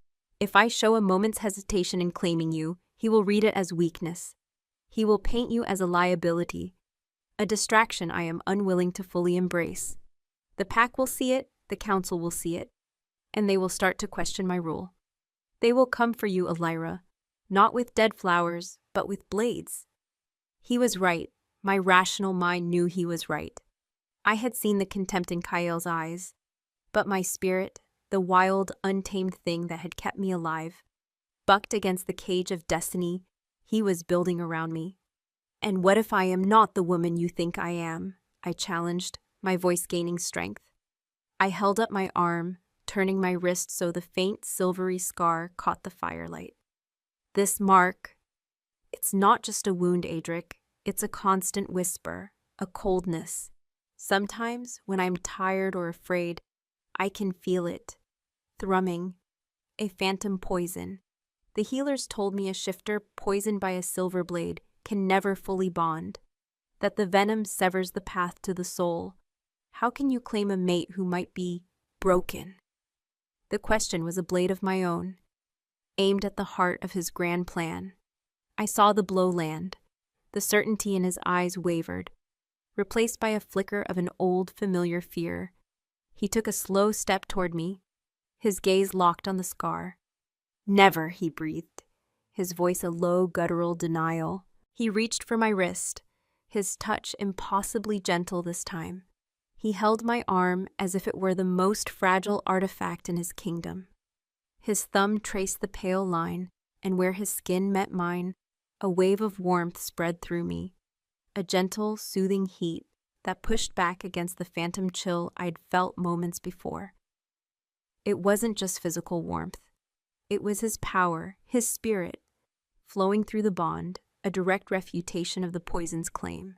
If I show a moment's hesitation in claiming you, he will read it as weakness. He will paint you as a liability, a distraction I am unwilling to fully embrace. The pack will see it, the council will see it, and they will start to question my rule. They will come for you, Elira, not with dead flowers, but with blades. He was right. My rational mind knew he was right. I had seen the contempt in Kyle's eyes, but my spirit, the wild, untamed thing that had kept me alive, bucked against the cage of destiny he was building around me. And what if I am not the woman you think I am? I challenged, my voice gaining strength. I held up my arm, turning my wrist so the faint silvery scar caught the firelight. This mark, it's not just a wound, Adric. It's a constant whisper, a coldness. Sometimes, when I'm tired or afraid, I can feel it, thrumming, a phantom poison. The healers told me a shifter poisoned by a silver blade can never fully bond, that the venom severs the path to the soul. How can you claim a mate who might be broken? The question was a blade of my own, aimed at the heart of his grand plan. I saw the blow land. The certainty in his eyes wavered, replaced by a flicker of an old, familiar fear. He took a slow step toward me, his gaze locked on the scar. "Never," he breathed, his voice a low, guttural denial. He reached for my wrist, his touch impossibly gentle this time. He held my arm as if it were the most fragile artifact in his kingdom. His thumb traced the pale line, and where his skin met mine, a wave of warmth spread through me, a gentle, soothing heat that pushed back against the phantom chill I'd felt moments before. It wasn't just physical warmth. It was his power, his spirit, flowing through the bond, a direct refutation of the poison's claim.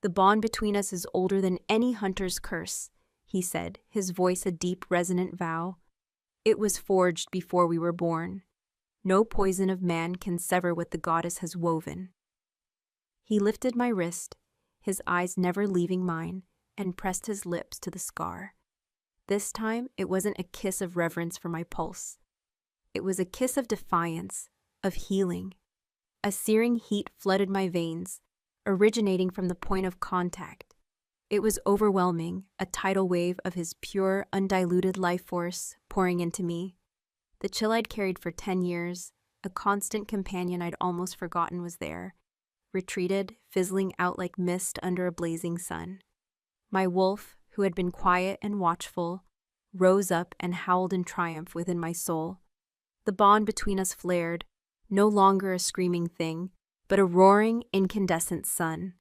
"The bond between us is older than any hunter's curse," he said, his voice a deep, resonant vow. "It was forged before we were born. No poison of man can sever what the goddess has woven." He lifted my wrist, his eyes never leaving mine, and pressed his lips to the scar. This time, it wasn't a kiss of reverence for my pulse. It was a kiss of defiance, of healing. A searing heat flooded my veins, originating from the point of contact. It was overwhelming, a tidal wave of his pure, undiluted life force pouring into me. The chill I'd carried for 10 years, a constant companion I'd almost forgotten was there, retreated, fizzling out like mist under a blazing sun. My wolf, who had been quiet and watchful, rose up and howled in triumph within my soul. The bond between us flared, no longer a screaming thing, but a roaring, incandescent sun.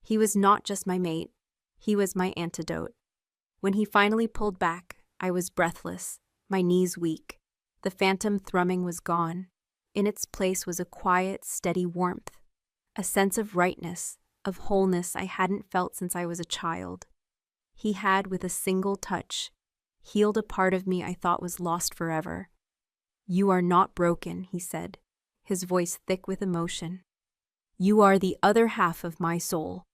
He was not just my mate, he was my antidote. When he finally pulled back, I was breathless, my knees weak. The phantom thrumming was gone. In its place was a quiet, steady warmth, a sense of rightness, of wholeness I hadn't felt since I was a child. He had, with a single touch, healed a part of me I thought was lost forever. "You are not broken," he said, his voice thick with emotion. "You are the other half of my soul,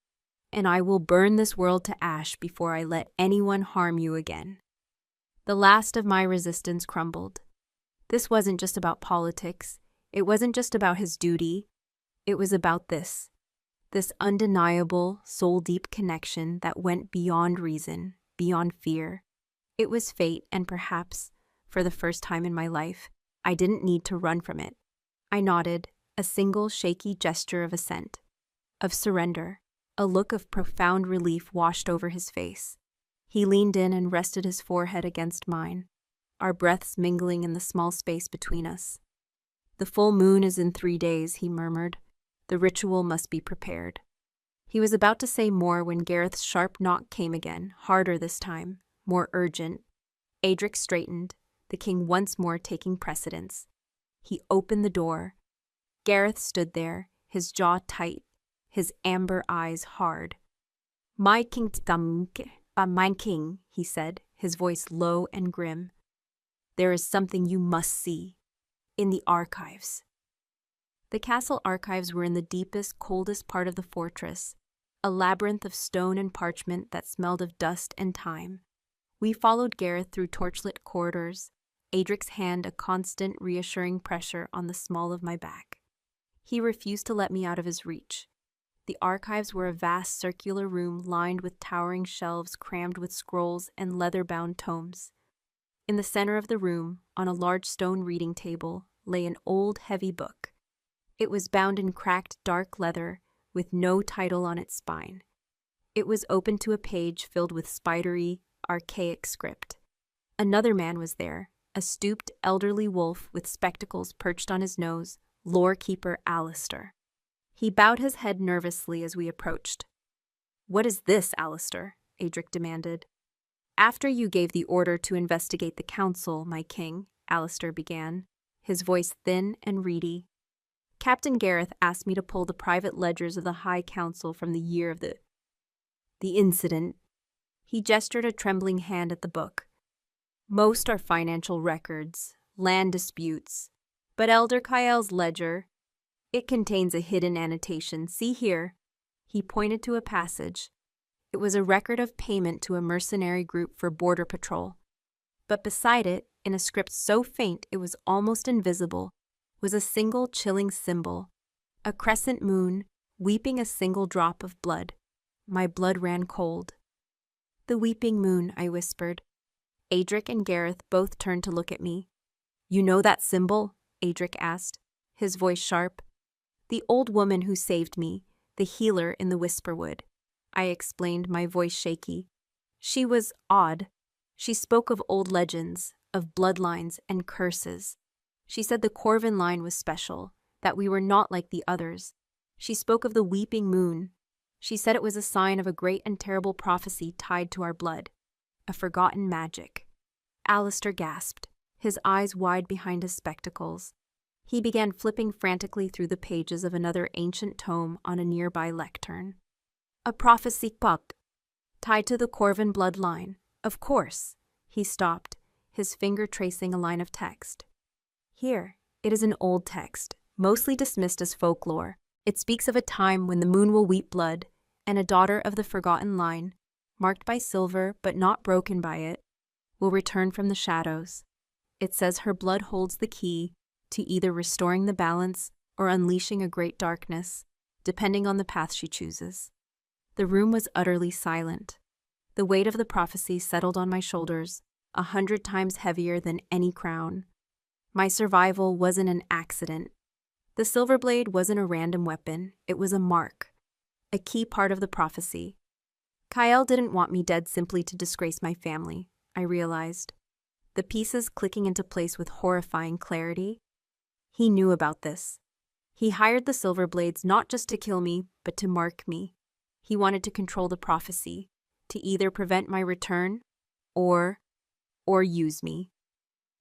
and I will burn this world to ash before I let anyone harm you again." The last of my resistance crumbled. This wasn't just about politics. It wasn't just about his duty. It was about this undeniable, soul-deep connection that went beyond reason, beyond fear. It was fate, and perhaps, for the first time in my life, I didn't need to run from it. I nodded, a single shaky gesture of assent, of surrender. A look of profound relief washed over his face. He leaned in and rested his forehead against mine, our breaths mingling in the small space between us. "The full moon is in 3 days," he murmured. "The ritual must be prepared." He was about to say more when Gareth's sharp knock came again, harder this time, more urgent. Adric straightened, the king once more taking precedence. He opened the door. Gareth stood there, his jaw tight, his amber eyes hard. "My kingdom, mine king," he said, his voice low and grim. "There is something you must see. In the archives." The castle archives were in the deepest, coldest part of the fortress, a labyrinth of stone and parchment that smelled of dust and time. We followed Gareth through torchlit corridors, Adric's hand a constant, reassuring pressure on the small of my back. He refused to let me out of his reach. The archives were a vast circular room lined with towering shelves crammed with scrolls and leather-bound tomes. In the center of the room, on a large stone reading table, lay an old, heavy book. It was bound in cracked, dark leather, with no title on its spine. It was open to a page filled with spidery, archaic script. Another man was there, a stooped, elderly wolf with spectacles perched on his nose, lore-keeper Alistair. He bowed his head nervously as we approached. "What is this, Alistair?" Adric demanded. After you gave the order to investigate the council, my king, Alistair began, his voice thin and reedy. Captain Gareth asked me to pull the private ledgers of the High Council from the year of the incident. He gestured a trembling hand at the book. Most are financial records, land disputes, but Elder Kyl's ledger, it contains a hidden annotation. See here. He pointed to a passage. It was a record of payment to a mercenary group for border patrol. But beside it, in a script so faint it was almost invisible, was a single chilling symbol, a crescent moon, weeping a single drop of blood. My blood ran cold. The weeping moon, I whispered. Adric and Gareth both turned to look at me. You know that symbol? Adric asked, his voice sharp. The old woman who saved me, the healer in the Whisperwood. I explained, my voice shaky. She was odd. She spoke of old legends, of bloodlines and curses. She said the Corvin line was special, that we were not like the others. She spoke of the weeping moon. She said it was a sign of a great and terrible prophecy tied to our blood, a forgotten magic. Alistair gasped, his eyes wide behind his spectacles. He began flipping frantically through the pages of another ancient tome on a nearby lectern. A prophecy tied to the Corvin bloodline. Of course. He stopped, his finger tracing a line of text. Here, it is an old text, mostly dismissed as folklore. It speaks of a time when the moon will weep blood, and a daughter of the forgotten line, marked by silver but not broken by it, will return from the shadows. It says her blood holds the key to either restoring the balance or unleashing a great darkness, depending on the path she chooses. The room was utterly silent. The weight of the prophecy settled on my shoulders, 100 times heavier than any crown. My survival wasn't an accident. The silver blade wasn't a random weapon, it was a mark, a key part of the prophecy. Kyle didn't want me dead simply to disgrace my family, I realized, the pieces clicking into place with horrifying clarity. He knew about this. He hired the silver blades not just to kill me, but to mark me. He wanted to control the prophecy, to either prevent my return or use me.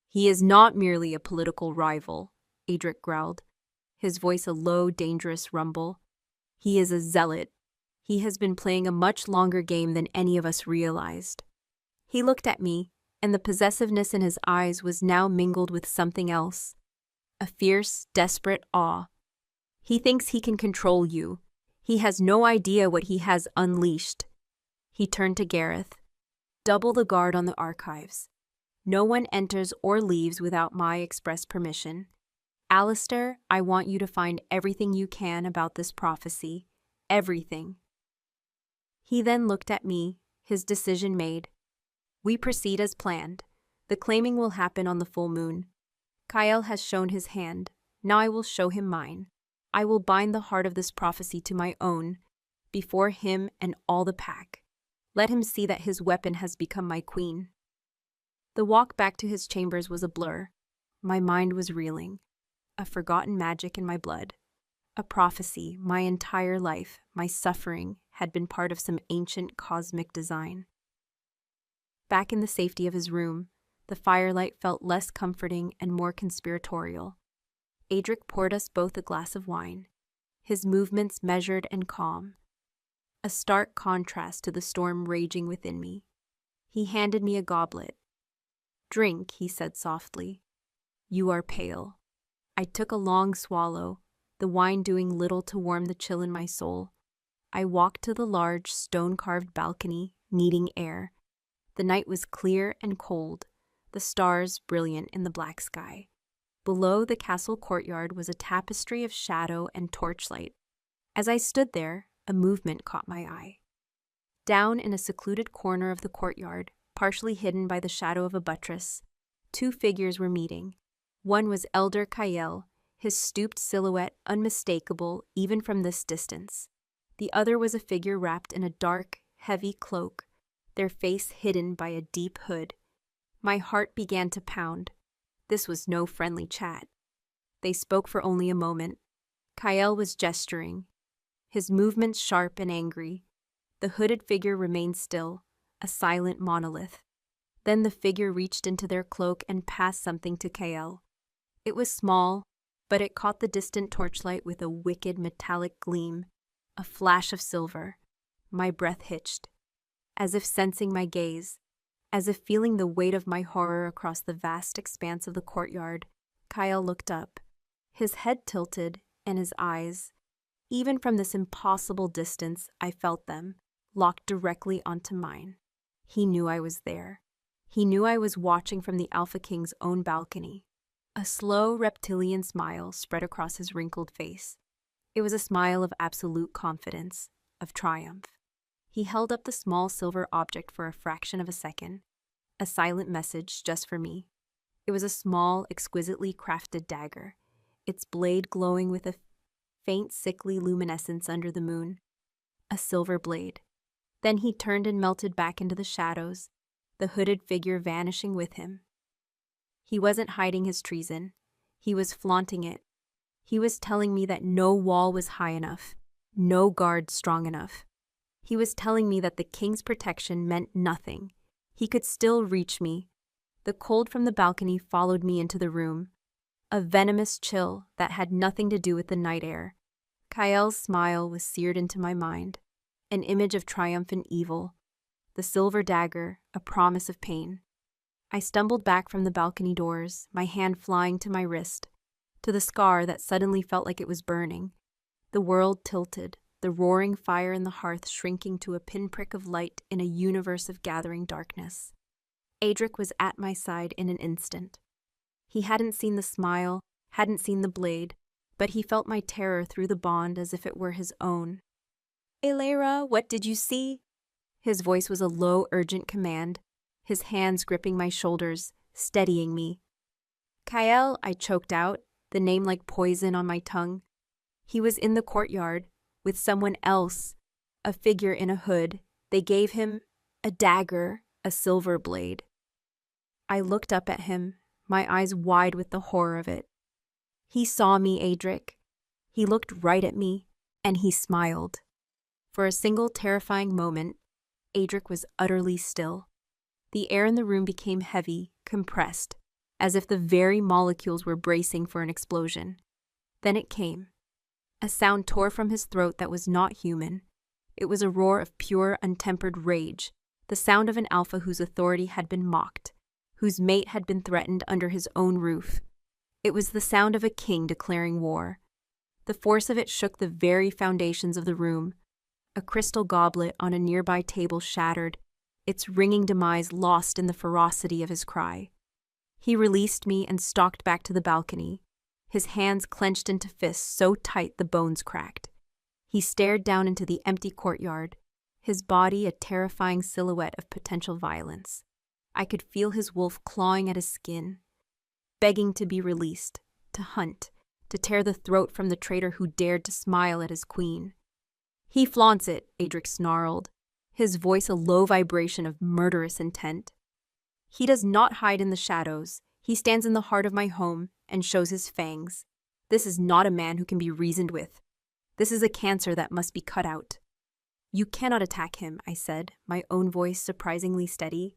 He is not merely a political rival, Adric growled, his voice a low, dangerous rumble. He is a zealot. He has been playing a much longer game than any of us realized. He looked at me, and the possessiveness in his eyes was now mingled with something else, a fierce, desperate awe. He thinks he can control you. He has no idea what he has unleashed. He turned to Gareth. Double the guard on the archives. No one enters or leaves without my express permission. Alistair, I want you to find everything you can about this prophecy. Everything. He then looked at me, his decision made. We proceed as planned. The claiming will happen on the full moon. Kyle has shown his hand. Now I will show him mine. I will bind the heart of this prophecy to my own, before him and all the pack. Let him see that his weapon has become my queen. The walk back to his chambers was a blur. My mind was reeling. A forgotten magic in my blood. A prophecy, my entire life, my suffering, had been part of some ancient cosmic design. Back in the safety of his room, the firelight felt less comforting and more conspiratorial. Adric poured us both a glass of wine, his movements measured and calm, a stark contrast to the storm raging within me. He handed me a goblet. Drink, he said softly. You are pale. I took a long swallow, the wine doing little to warm the chill in my soul. I walked to the large, stone-carved balcony, needing air. The night was clear and cold, the stars brilliant in the black sky. Below the castle courtyard was a tapestry of shadow and torchlight. As I stood there, a movement caught my eye. Down in a secluded corner of the courtyard, partially hidden by the shadow of a buttress, 2 figures were meeting. One was Elder Kyle, his stooped silhouette unmistakable even from this distance. The other was a figure wrapped in a dark, heavy cloak, their face hidden by a deep hood. My heart began to pound. This was no friendly chat. They spoke for only a moment. Kyle was gesturing, his movements sharp and angry. The hooded figure remained still, a silent monolith. Then the figure reached into their cloak and passed something to Kael. It was small, but it caught the distant torchlight with a wicked metallic gleam, a flash of silver. My breath hitched, as if sensing my gaze, as if feeling the weight of my horror across the vast expanse of the courtyard. Kael looked up, his head tilted, and his eyes, even from this impossible distance, I felt them, locked directly onto mine. He knew I was there. He knew I was watching from the Alpha King's own balcony. A slow, reptilian smile spread across his wrinkled face. It was a smile of absolute confidence, of triumph. He held up the small silver object for a fraction of a second, a silent message just for me. It was a small, exquisitely crafted dagger, its blade glowing with a faint, sickly luminescence under the moon. A silver blade. Then he turned and melted back into the shadows, the hooded figure vanishing with him. He wasn't hiding his treason. He was flaunting it. He was telling me that no wall was high enough, no guard strong enough. He was telling me that the king's protection meant nothing. He could still reach me. The cold from the balcony followed me into the room, a venomous chill that had nothing to do with the night air. Kael's smile was seared into my mind, an image of triumphant evil. The silver dagger, a promise of pain. I stumbled back from the balcony doors, my hand flying to my wrist, to the scar that suddenly felt like it was burning. The world tilted, the roaring fire in the hearth shrinking to a pinprick of light in a universe of gathering darkness. Adric was at my side in an instant. He hadn't seen the smile, hadn't seen the blade, but he felt my terror through the bond as if it were his own. "Elera, what did you see?" His voice was a low, urgent command, his hands gripping my shoulders, steadying me. "Kael," I choked out, the name like poison on my tongue. He was in the courtyard, with someone else, a figure in a hood. They gave him a dagger, a silver blade. I looked up at him, my eyes wide with the horror of it. He saw me, Adric. He looked right at me, and he smiled. For a single terrifying moment, Adric was utterly still. The air in the room became heavy, compressed, as if the very molecules were bracing for an explosion. Then it came. A sound tore from his throat that was not human. It was a roar of pure, untempered rage, the sound of an alpha whose authority had been mocked, whose mate had been threatened under his own roof. It was the sound of a king declaring war. The force of it shook the very foundations of the room. A crystal goblet on a nearby table shattered, its ringing demise lost in the ferocity of his cry. He released me and stalked back to the balcony, his hands clenched into fists so tight the bones cracked. He stared down into the empty courtyard, his body a terrifying silhouette of potential violence. I could feel his wolf clawing at his skin, begging to be released, to hunt, to tear the throat from the traitor who dared to smile at his queen. "He flaunts it," Adric snarled, his voice a low vibration of murderous intent. "He does not hide in the shadows. He stands in the heart of my home and shows his fangs. This is not a man who can be reasoned with. This is a cancer that must be cut out." "You cannot attack him," I said, my own voice surprisingly steady.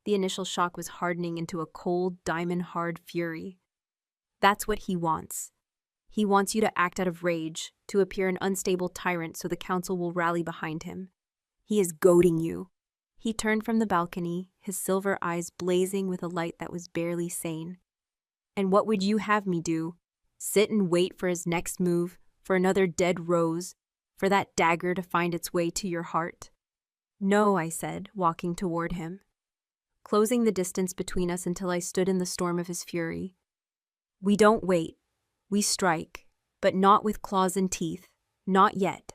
The initial shock was hardening into a cold, diamond-hard fury. "That's what he wants. He wants you to act out of rage, to appear an unstable tyrant so the council will rally behind him. He is goading you." He turned from the balcony, his silver eyes blazing with a light that was barely sane. "And what would you have me do? Sit and wait for his next move, for another dead rose, for that dagger to find its way to your heart?" "No," I said, walking toward him, closing the distance between us until I stood in the storm of his fury. "We don't wait. We strike, but not with claws and teeth, not yet.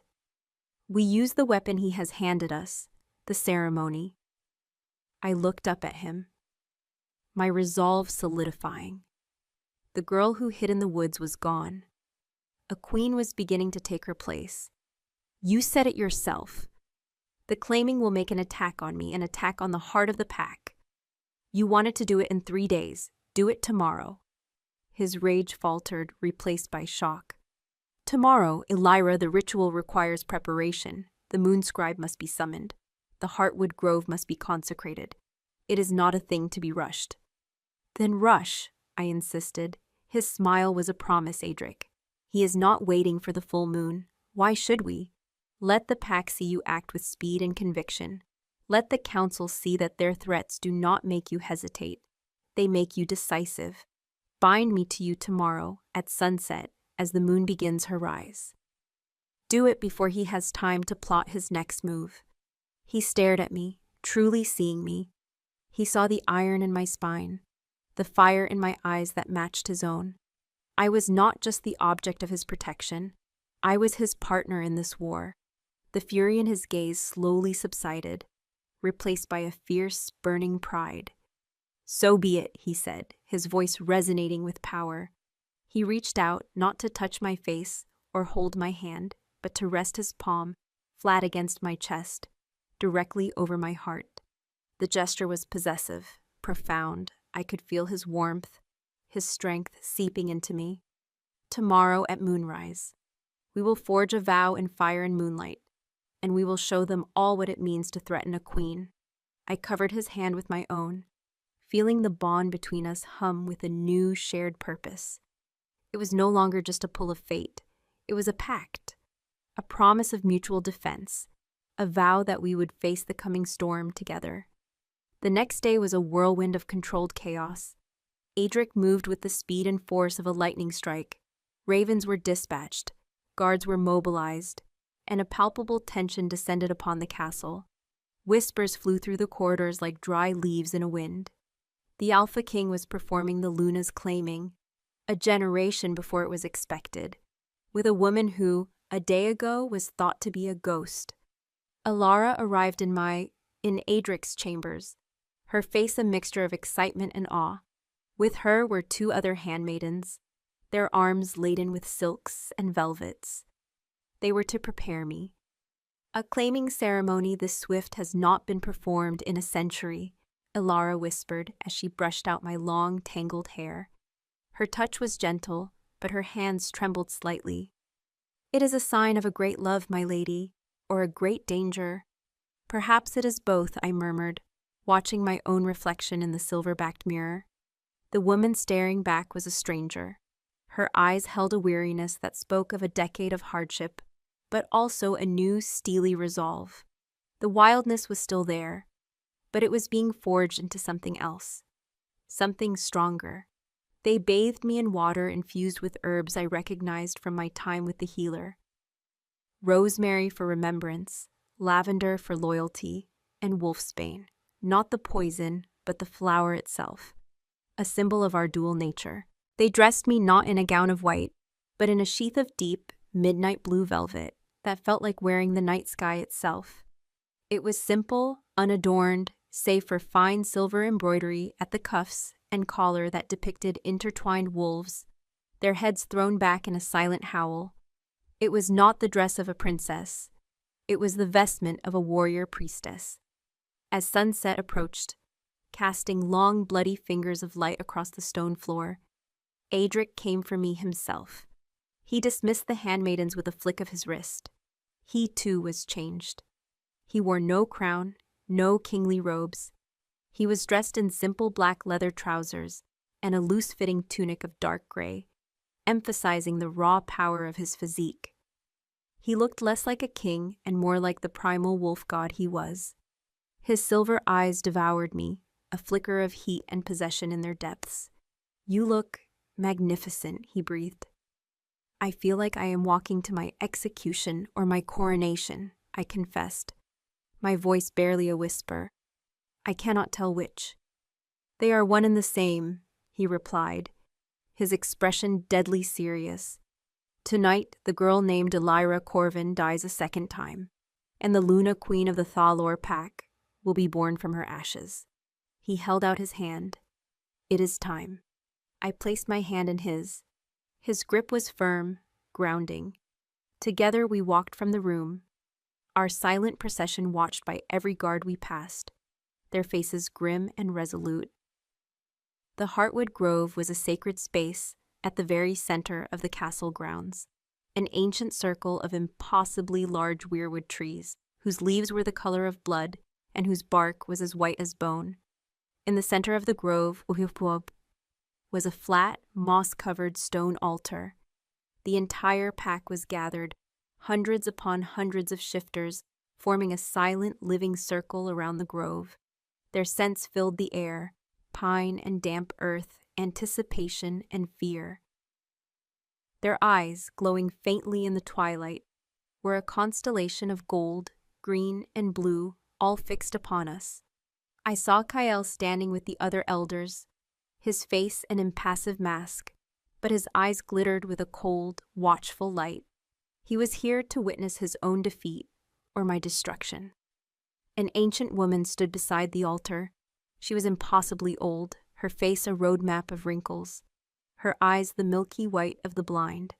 We use the weapon he has handed us, the ceremony." I looked up at him, my resolve solidifying. The girl who hid in the woods was gone. A queen was beginning to take her place. "You said it yourself. The claiming will make an attack on me, an attack on the heart of the pack. You wanted to do it in 3 days. Do it tomorrow." His rage faltered, replaced by shock. "Tomorrow, Elira, the ritual requires preparation. The moon scribe must be summoned. The Heartwood Grove must be consecrated. It is not a thing to be rushed. Then rush, I insisted. His smile was a promise, Adric. He is not waiting for the full moon. Why should we? Let the pack see you act with speed and conviction. Let the council see that their threats do not make you hesitate. They make you decisive. Bind me to you tomorrow, at sunset, as the moon begins her rise. Do it before he has time to plot his next move. He stared at me, truly seeing me. He saw the iron in my spine, the fire in my eyes that matched his own. I was not just the object of his protection. I was his partner in this war. The fury in his gaze slowly subsided, replaced by a fierce, burning pride. So be it, he said, his voice resonating with power. He reached out, not to touch my face or hold my hand, but to rest his palm flat against my chest, directly over my heart. The gesture was possessive, profound. I could feel his warmth, his strength seeping into me. Tomorrow at moonrise, we will forge a vow in fire and moonlight, and we will show them all what it means to threaten a queen. I covered his hand with my own, feeling the bond between us hum with a new shared purpose. It was no longer just a pull of fate. It was a pact, a promise of mutual defense, a vow that we would face the coming storm together. The next day was a whirlwind of controlled chaos. Adric moved with the speed and force of a lightning strike. Ravens were dispatched, guards were mobilized, and a palpable tension descended upon the castle. Whispers flew through the corridors like dry leaves in a wind. The Alpha King was performing the Luna's claiming, a generation before it was expected, with a woman who, a day ago, was thought to be a ghost. Alara arrived in Adric's chambers, her face a mixture of excitement and awe. With her were two other handmaidens, their arms laden with silks and velvets. They were to prepare me. A claiming ceremony this swift has not been performed in a century, Alara whispered as she brushed out my long, tangled hair. Her touch was gentle, but her hands trembled slightly. It is a sign of a great love, my lady, or a great danger. Perhaps it is both, I murmured, watching my own reflection in the silver-backed mirror. The woman staring back was a stranger. Her eyes held a weariness that spoke of a decade of hardship, but also a new, steely resolve. The wildness was still there, but it was being forged into something else, something stronger. They bathed me in water infused with herbs I recognized from my time with the healer. Rosemary for remembrance, lavender for loyalty, and wolfsbane, not the poison, but the flower itself, a symbol of our dual nature. They dressed me not in a gown of white, but in a sheath of deep, midnight blue velvet that felt like wearing the night sky itself. It was simple, unadorned, save for fine silver embroidery at the cuffs and collar that depicted intertwined wolves, their heads thrown back in a silent howl. It was not the dress of a princess. It was the vestment of a warrior priestess. As sunset approached, casting long, bloody fingers of light across the stone floor, Adric came for me himself. He dismissed the handmaidens with a flick of his wrist. He, too, was changed. He wore no crown, no kingly robes. He was dressed in simple black leather trousers and a loose-fitting tunic of dark gray, emphasizing the raw power of his physique. He looked less like a king and more like the primal wolf god he was. His silver eyes devoured me, a flicker of heat and possession in their depths. "You look magnificent," he breathed. "I feel like I am walking to my execution or my coronation," I confessed, my voice barely a whisper. "I cannot tell which." "They are one and the same," he replied, his expression deadly serious. "Tonight, the girl named Elira Corvin dies a second time, and the Luna Queen of the Thalor pack will be born from her ashes." He held out his hand. "It is time." I placed my hand in his. His grip was firm, grounding. Together we walked from the room, our silent procession watched by every guard we passed, their faces grim and resolute. The Heartwood Grove was a sacred space at the very center of the castle grounds, an ancient circle of impossibly large weirwood trees, whose leaves were the color of blood and whose bark was as white as bone. In the center of the grove was a flat, moss-covered stone altar. The entire pack was gathered, hundreds upon hundreds of shifters, forming a silent, living circle around the grove. Their scents filled the air, pine and damp earth, anticipation and fear. Their eyes, glowing faintly in the twilight, were a constellation of gold, green, and blue, all fixed upon us. I saw Kyle standing with the other elders, his face an impassive mask, but his eyes glittered with a cold, watchful light. He was here to witness his own defeat, or my destruction. An ancient woman stood beside the altar. She was impossibly old, her face a roadmap of wrinkles, her eyes the milky white of the blind.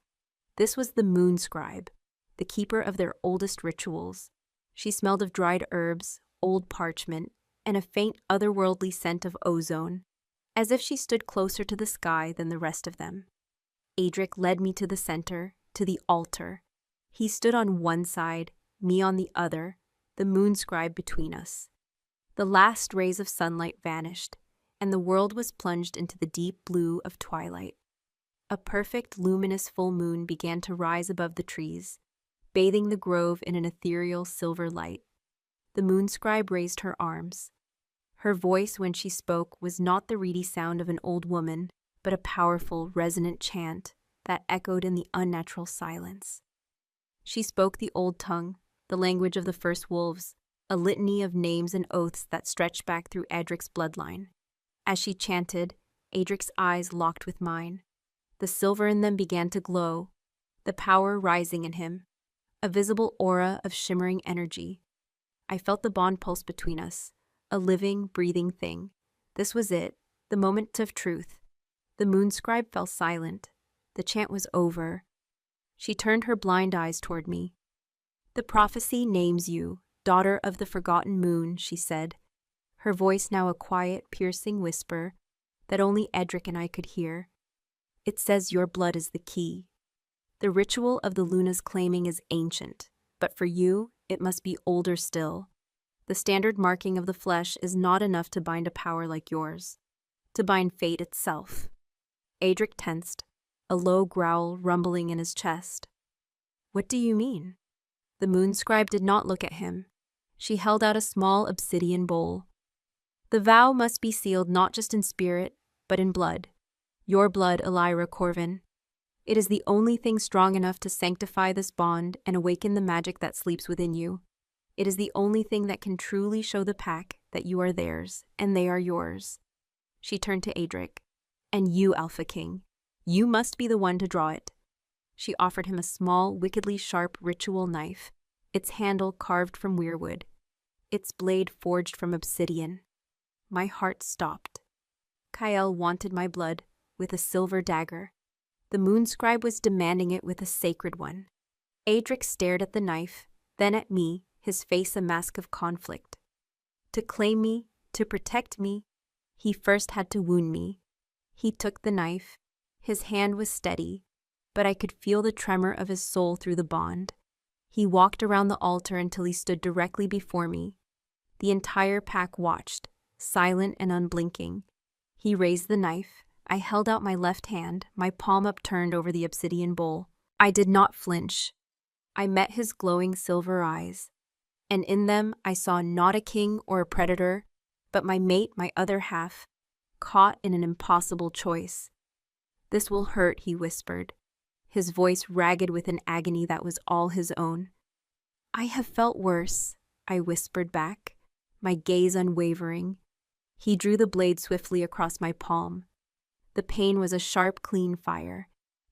This was the moon scribe, the keeper of their oldest rituals. She smelled of dried herbs, old parchment, and a faint otherworldly scent of ozone, as if she stood closer to the sky than the rest of them. Adric led me to the center, to the altar. He stood on one side, me on the other, the moon scribe between us. The last rays of sunlight vanished, and the world was plunged into the deep blue of twilight. A perfect, luminous full moon began to rise above the trees, bathing the grove in an ethereal silver light. The moon scribe raised her arms. Her voice, when she spoke, was not the reedy sound of an old woman, but a powerful, resonant chant that echoed in the unnatural silence. She spoke the old tongue, the language of the first wolves, a litany of names and oaths that stretched back through Adric's bloodline. As she chanted, Adric's eyes locked with mine. The silver in them began to glow, the power rising in him, a visible aura of shimmering energy. I felt the bond pulse between us, a living, breathing thing. This was it, the moment of truth. The moon scribe fell silent. The chant was over. She turned her blind eyes toward me. "The prophecy names you, daughter of the forgotten moon," she said, her voice now a quiet, piercing whisper that only Edric and I could hear. "It says your blood is the key. The ritual of the Luna's claiming is ancient, but for you, it must be older still. The standard marking of the flesh is not enough to bind a power like yours, to bind fate itself." Adric tensed, a low growl rumbling in his chest. "What do you mean?" The moon scribe did not look at him. She held out a small obsidian bowl. "The vow must be sealed not just in spirit, but in blood. Your blood, Elira Corvin. It is the only thing strong enough to sanctify this bond and awaken the magic that sleeps within you. It is the only thing that can truly show the pack that you are theirs, and they are yours." She turned to Adric. "And you, Alpha King, you must be the one to draw it." She offered him a small, wickedly sharp ritual knife, its handle carved from weirwood, its blade forged from obsidian. My heart stopped. Kyle wanted my blood with a silver dagger. The moon scribe was demanding it with a sacred one. Adric stared at the knife, then at me, his face a mask of conflict. To claim me, to protect me, he first had to wound me. He took the knife. His hand was steady, but I could feel the tremor of his soul through the bond. He walked around the altar until he stood directly before me. The entire pack watched, silent and unblinking. He raised the knife. I held out my left hand, my palm upturned over the obsidian bowl. I did not flinch. I met his glowing silver eyes, and in them I saw not a king or a predator, but my mate, my other half, caught in an impossible choice. "This will hurt," he whispered, his voice ragged with an agony that was all his own. "I have felt worse," I whispered back, my gaze unwavering. He drew the blade swiftly across my palm. The pain was a sharp, clean fire,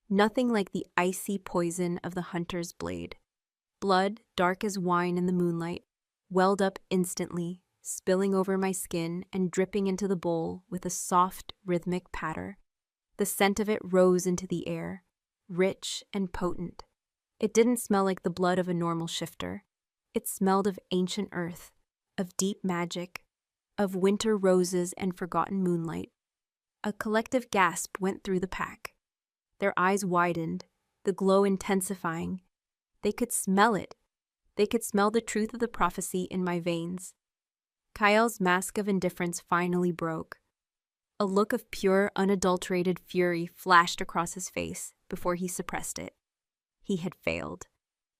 nothing like the icy poison of the hunter's blade. Blood, dark as wine in the moonlight, welled up instantly, spilling over my skin and dripping into the bowl with a soft, rhythmic patter. The scent of it rose into the air, rich and potent. It didn't smell like the blood of a normal shifter. It smelled of ancient earth, of deep magic, of winter roses and forgotten moonlight. A collective gasp went through the pack. Their eyes widened, the glow intensifying. They could smell it. They could smell the truth of the prophecy in my veins. Kyle's mask of indifference finally broke. A look of pure, unadulterated fury flashed across his face before he suppressed it. He had failed.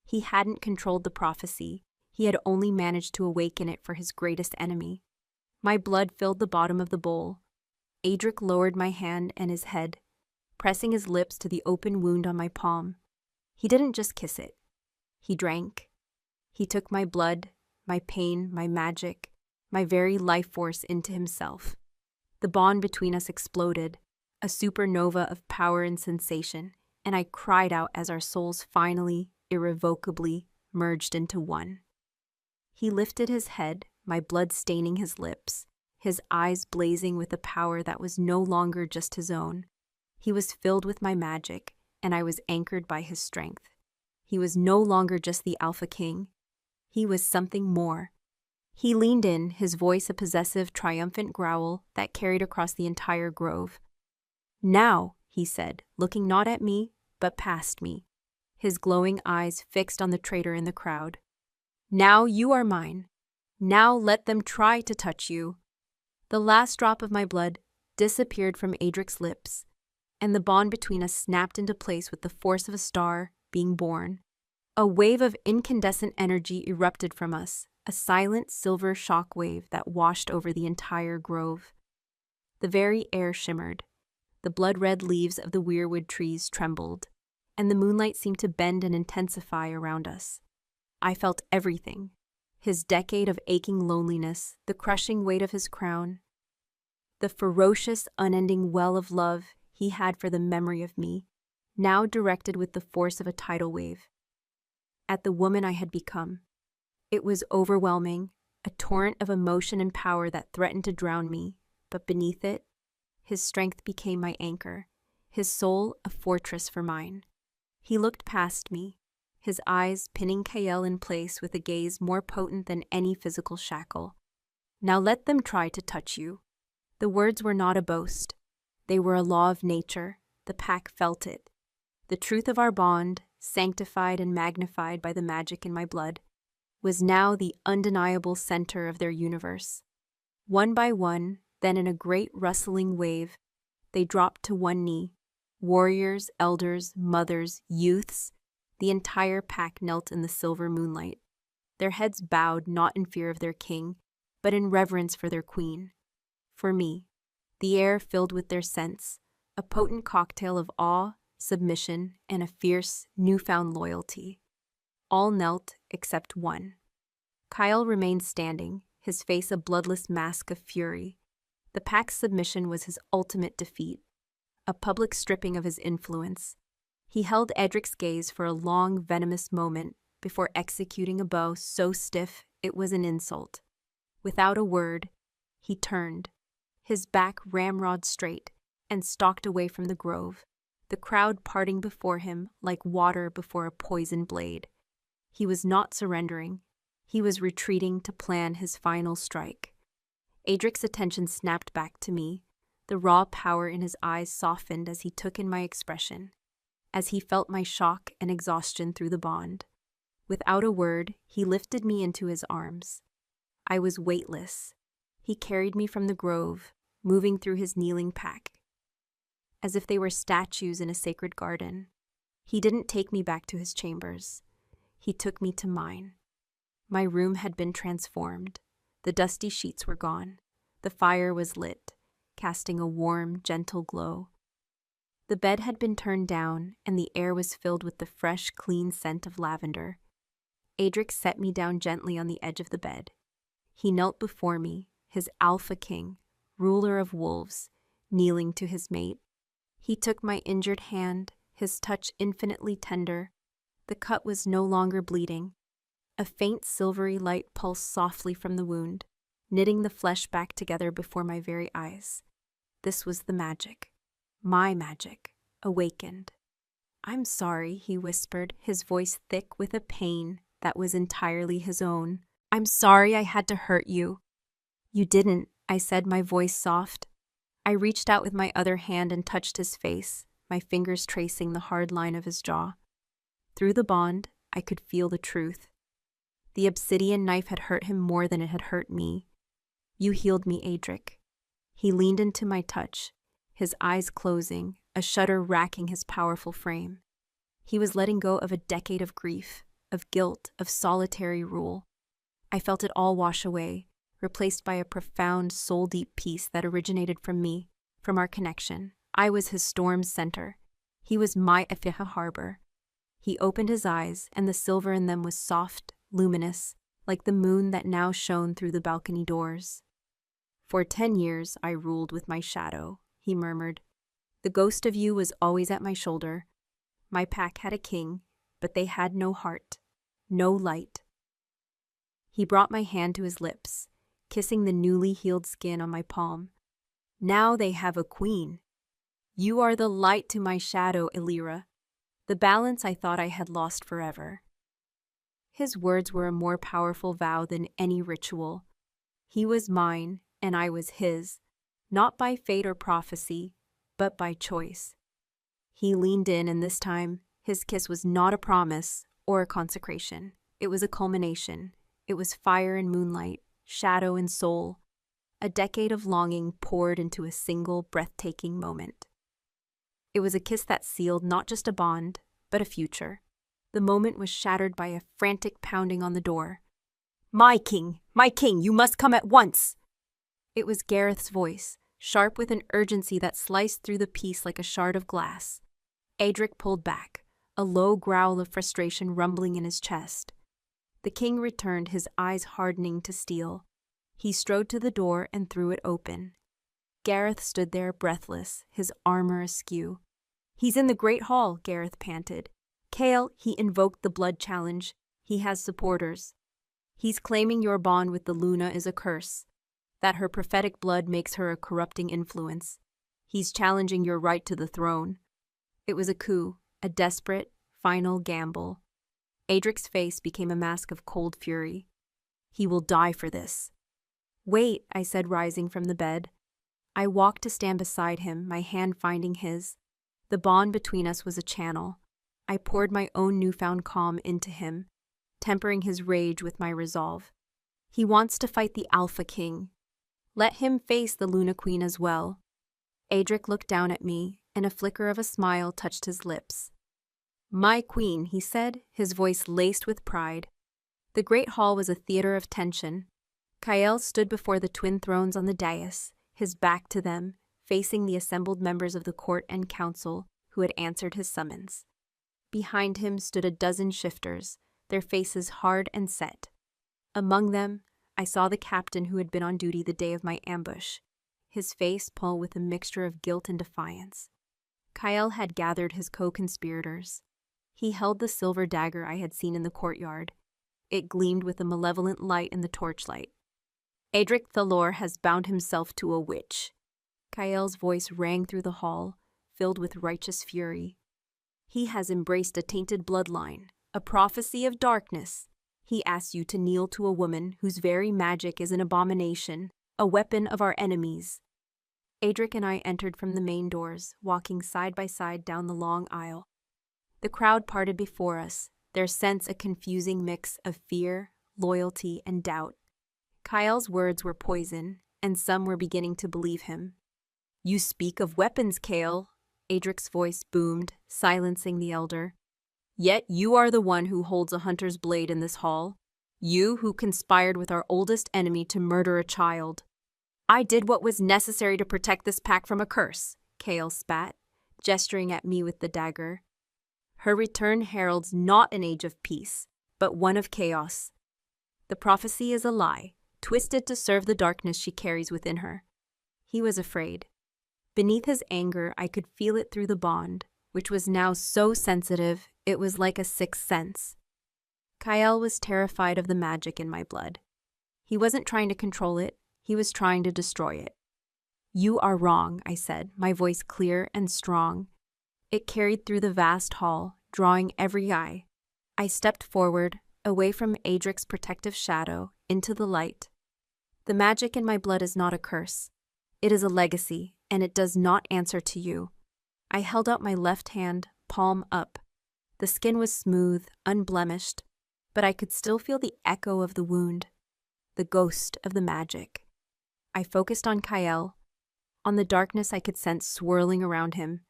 He hadn't controlled the prophecy. He had only managed to awaken it for his greatest enemy. My blood filled the bottom of the bowl. Adric lowered my hand and his head, pressing his lips to the open wound on my palm. He didn't just kiss it. He drank. He took my blood, my pain, my magic, my very life force into himself. The bond between us exploded, a supernova of power and sensation, and I cried out as our souls finally, irrevocably, merged into one. He lifted his head, my blood staining his lips, his eyes blazing with a power that was no longer just his own. He was filled with my magic, and I was anchored by his strength. He was no longer just the Alpha King. He was something more. He leaned in, his voice a possessive, triumphant growl that carried across the entire grove. "Now," he said, looking not at me, but past me, his glowing eyes fixed on the traitor in the crowd. "Now you are mine. Now let them try to touch you." The last drop of my blood disappeared from Adric's lips, and the bond between us snapped into place with the force of a star being born. A wave of incandescent energy erupted from us, a silent silver shock wave that washed over the entire grove. The very air shimmered. The blood-red leaves of the weirwood trees trembled, and the moonlight seemed to bend and intensify around us. I felt everything. His decade of aching loneliness, the crushing weight of his crown, the ferocious, unending well of love he had for the memory of me, now directed with the force of a tidal wave at the woman I had become. It was overwhelming, a torrent of emotion and power that threatened to drown me, but beneath it, his strength became my anchor, his soul a fortress for mine. He looked past me, his eyes pinning Kael in place with a gaze more potent than any physical shackle. "Now let them try to touch you." The words were not a boast. They were a law of nature. The pack felt it. The truth of our bond, sanctified and magnified by the magic in my blood, was now the undeniable center of their universe. One by one, then in a great rustling wave, they dropped to one knee. Warriors, elders, mothers, youths, the entire pack knelt in the silver moonlight. Their heads bowed not in fear of their king, but in reverence for their queen. For me, the air filled with their scents, a potent cocktail of awe, submission, and a fierce, newfound loyalty. All knelt except one. Kyle remained standing, his face a bloodless mask of fury. The pack's submission was his ultimate defeat, a public stripping of his influence. He held Edric's gaze for a long, venomous moment before executing a bow so stiff it was an insult. Without a word, he turned, his back ramrod straight, and stalked away from the grove, the crowd parting before him like water before a poisoned blade. He was not surrendering. He was retreating to plan his final strike. Adric's attention snapped back to me. The raw power in his eyes softened as he took in my expression, as he felt my shock and exhaustion through the bond. Without a word, he lifted me into his arms. I was weightless. He carried me from the grove, moving through his kneeling pack, as if they were statues in a sacred garden. He didn't take me back to his chambers. He took me to mine. My room had been transformed. The dusty sheets were gone. The fire was lit, casting a warm, gentle glow. The bed had been turned down, and the air was filled with the fresh, clean scent of lavender. Adric set me down gently on the edge of the bed. He knelt before me, his alpha king, ruler of wolves, kneeling to his mate. He took my injured hand, his touch infinitely tender. The cut was no longer bleeding. A faint silvery light pulsed softly from the wound, knitting the flesh back together before my very eyes. This was the magic. My magic, awakened. "I'm sorry," he whispered, his voice thick with a pain that was entirely his own. "I'm sorry I had to hurt you." "You didn't," I said, my voice soft. I reached out with my other hand and touched his face, my fingers tracing the hard line of his jaw. Through the bond, I could feel the truth. The obsidian knife had hurt him more than it had hurt me. You healed me, Adric. He leaned into my touch, his eyes closing, a shudder racking his powerful frame. He was letting go of a decade of grief, of guilt, of solitary rule. I felt it all wash away, replaced by a profound, soul-deep peace that originated from me, from our connection. I was his storm's center. He was my Efiha harbor. He opened his eyes, and the silver in them was soft, luminous, like the moon that now shone through the balcony doors. For 10 years I ruled with my shadow, he murmured. The ghost of you was always at my shoulder. My pack had a king, but they had no heart, no light. He brought my hand to his lips, kissing the newly healed skin on my palm. Now they have a queen. You are the light to my shadow, Elira, the balance I thought I had lost forever. His words were a more powerful vow than any ritual. He was mine, and I was his, not by fate or prophecy, but by choice. He leaned in, and this time, his kiss was not a promise or a consecration. It was a culmination. It was fire and moonlight, shadow and soul. A decade of longing poured into a single, breathtaking moment. It was a kiss that sealed not just a bond, but a future. The moment was shattered by a frantic pounding on the door. My king, you must come at once! It was Gareth's voice, sharp with an urgency that sliced through the peace like a shard of glass. Adric pulled back, a low growl of frustration rumbling in his chest. The king returned, his eyes hardening to steel. He strode to the door and threw it open. Gareth stood there breathless, his armor askew. He's in the Great Hall, Gareth panted. Kale, he invoked the blood challenge. He has supporters. He's claiming your bond with the Luna is a curse, that her prophetic blood makes her a corrupting influence. He's challenging your right to the throne. It was a coup, a desperate, final gamble. Adric's face became a mask of cold fury. He will die for this. Wait, I said, rising from the bed. I walked to stand beside him, my hand finding his. The bond between us was a channel. I poured my own newfound calm into him, tempering his rage with my resolve. He wants to fight the Alpha King. Let him face the Luna Queen as well. Adric looked down at me, and a flicker of a smile touched his lips. My queen, he said, his voice laced with pride. The Great Hall was a theater of tension. Kael stood before the twin thrones on the dais, his back to them, facing the assembled members of the court and council who had answered his summons. Behind him stood a dozen shifters, their faces hard and set. Among them, I saw the captain who had been on duty the day of my ambush, his face pale with a mixture of guilt and defiance. Kael had gathered his co-conspirators. He held the silver dagger I had seen in the courtyard. It gleamed with a malevolent light in the torchlight. Adric Thalor has bound himself to a witch. Kael's voice rang through the hall, filled with righteous fury. He has embraced a tainted bloodline, a prophecy of darkness. He asks you to kneel to a woman whose very magic is an abomination, a weapon of our enemies. Adric and I entered from the main doors, walking side by side down the long aisle. The crowd parted before us, their sense a confusing mix of fear, loyalty, and doubt. Kael's words were poison, and some were beginning to believe him. You speak of weapons, Kael, Adric's voice boomed, silencing the elder. Yet you are the one who holds a hunter's blade in this hall. You who conspired with our oldest enemy to murder a child. I did what was necessary to protect this pack from a curse, Kael spat, gesturing at me with the dagger. Her return heralds not an age of peace, but one of chaos. The prophecy is a lie, twisted to serve the darkness she carries within her. He was afraid. Beneath his anger, I could feel it through the bond, which was now so sensitive it was like a sixth sense. Kael was terrified of the magic in my blood. He wasn't trying to control it, he was trying to destroy it. You are wrong, I said, my voice clear and strong. It carried through the vast hall, drawing every eye. I stepped forward, away from Adric's protective shadow, into the light. The magic in my blood is not a curse. It is a legacy, and it does not answer to you. I held out my left hand, palm up. The skin was smooth, unblemished, but I could still feel the echo of the wound, the ghost of the magic. I focused on Kyle, on the darkness I could sense swirling around him.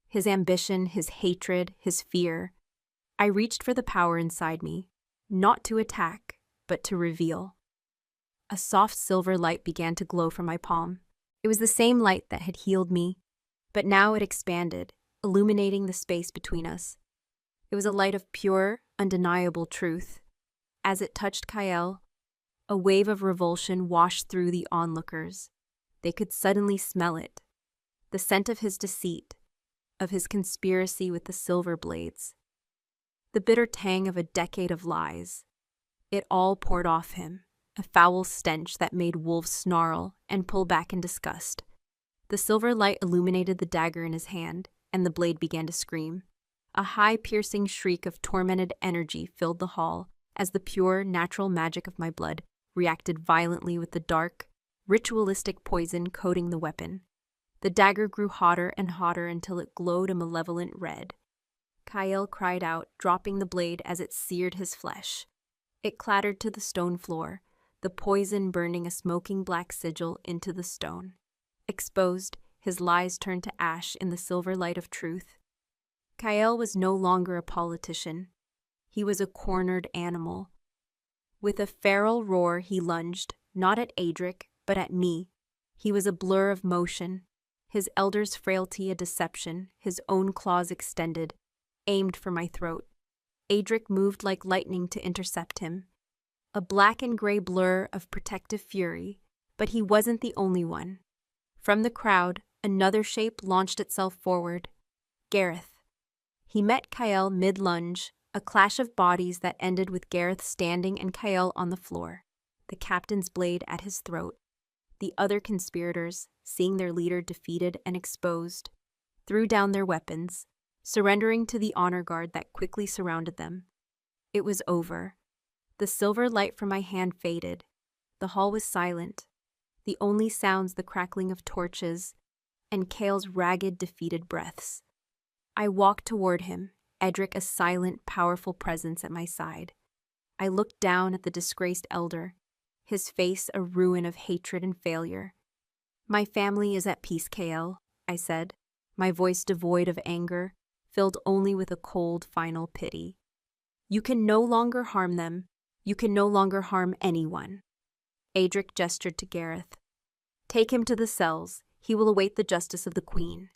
His ambition, his hatred, his fear. I reached for the power inside me, not to attack, but to reveal. A soft silver light began to glow from my palm. It was the same light that had healed me, but now it expanded, illuminating the space between us. It was a light of pure, undeniable truth. As it touched Kyle, a wave of revulsion washed through the onlookers. They could suddenly smell it. The scent of his deceit, of his conspiracy with the silver blades. The bitter tang of a decade of lies. It all poured off him, a foul stench that made wolves snarl and pull back in disgust. The silver light illuminated the dagger in his hand, and the blade began to scream. A high, piercing shriek of tormented energy filled the hall as the pure, natural magic of my blood reacted violently with the dark, ritualistic poison coating the weapon. The dagger grew hotter and hotter until it glowed a malevolent red. Kyle cried out, dropping the blade as it seared his flesh. It clattered to the stone floor, the poison burning a smoking black sigil into the stone. Exposed, his lies turned to ash in the silver light of truth. Kyle was no longer a politician. He was a cornered animal. With a feral roar, he lunged, not at Adric, but at me. He was a blur of motion, his elder's frailty a deception, his own claws extended, aimed for my throat. Adric moved like lightning to intercept him. A black and gray blur of protective fury, but he wasn't the only one. From the crowd, another shape launched itself forward. Gareth. He met Kyle mid-lunge, a clash of bodies that ended with Gareth standing and Kyle on the floor, the captain's blade at his throat. The other conspirators, seeing their leader defeated and exposed, threw down their weapons, surrendering to the honor guard that quickly surrounded them. It was over. The silver light from my hand faded. The hall was silent. The only sounds the crackling of torches and Kale's ragged, defeated breaths. I walked toward him, Edric a silent, powerful presence at my side. I looked down at the disgraced elder, his face a ruin of hatred and failure. "My family is at peace, Kale," I said, my voice devoid of anger, filled only with a cold, final pity. "You can no longer harm them. You can no longer harm anyone." Adric gestured to Gareth. "Take him to the cells. He will await the justice of the Queen."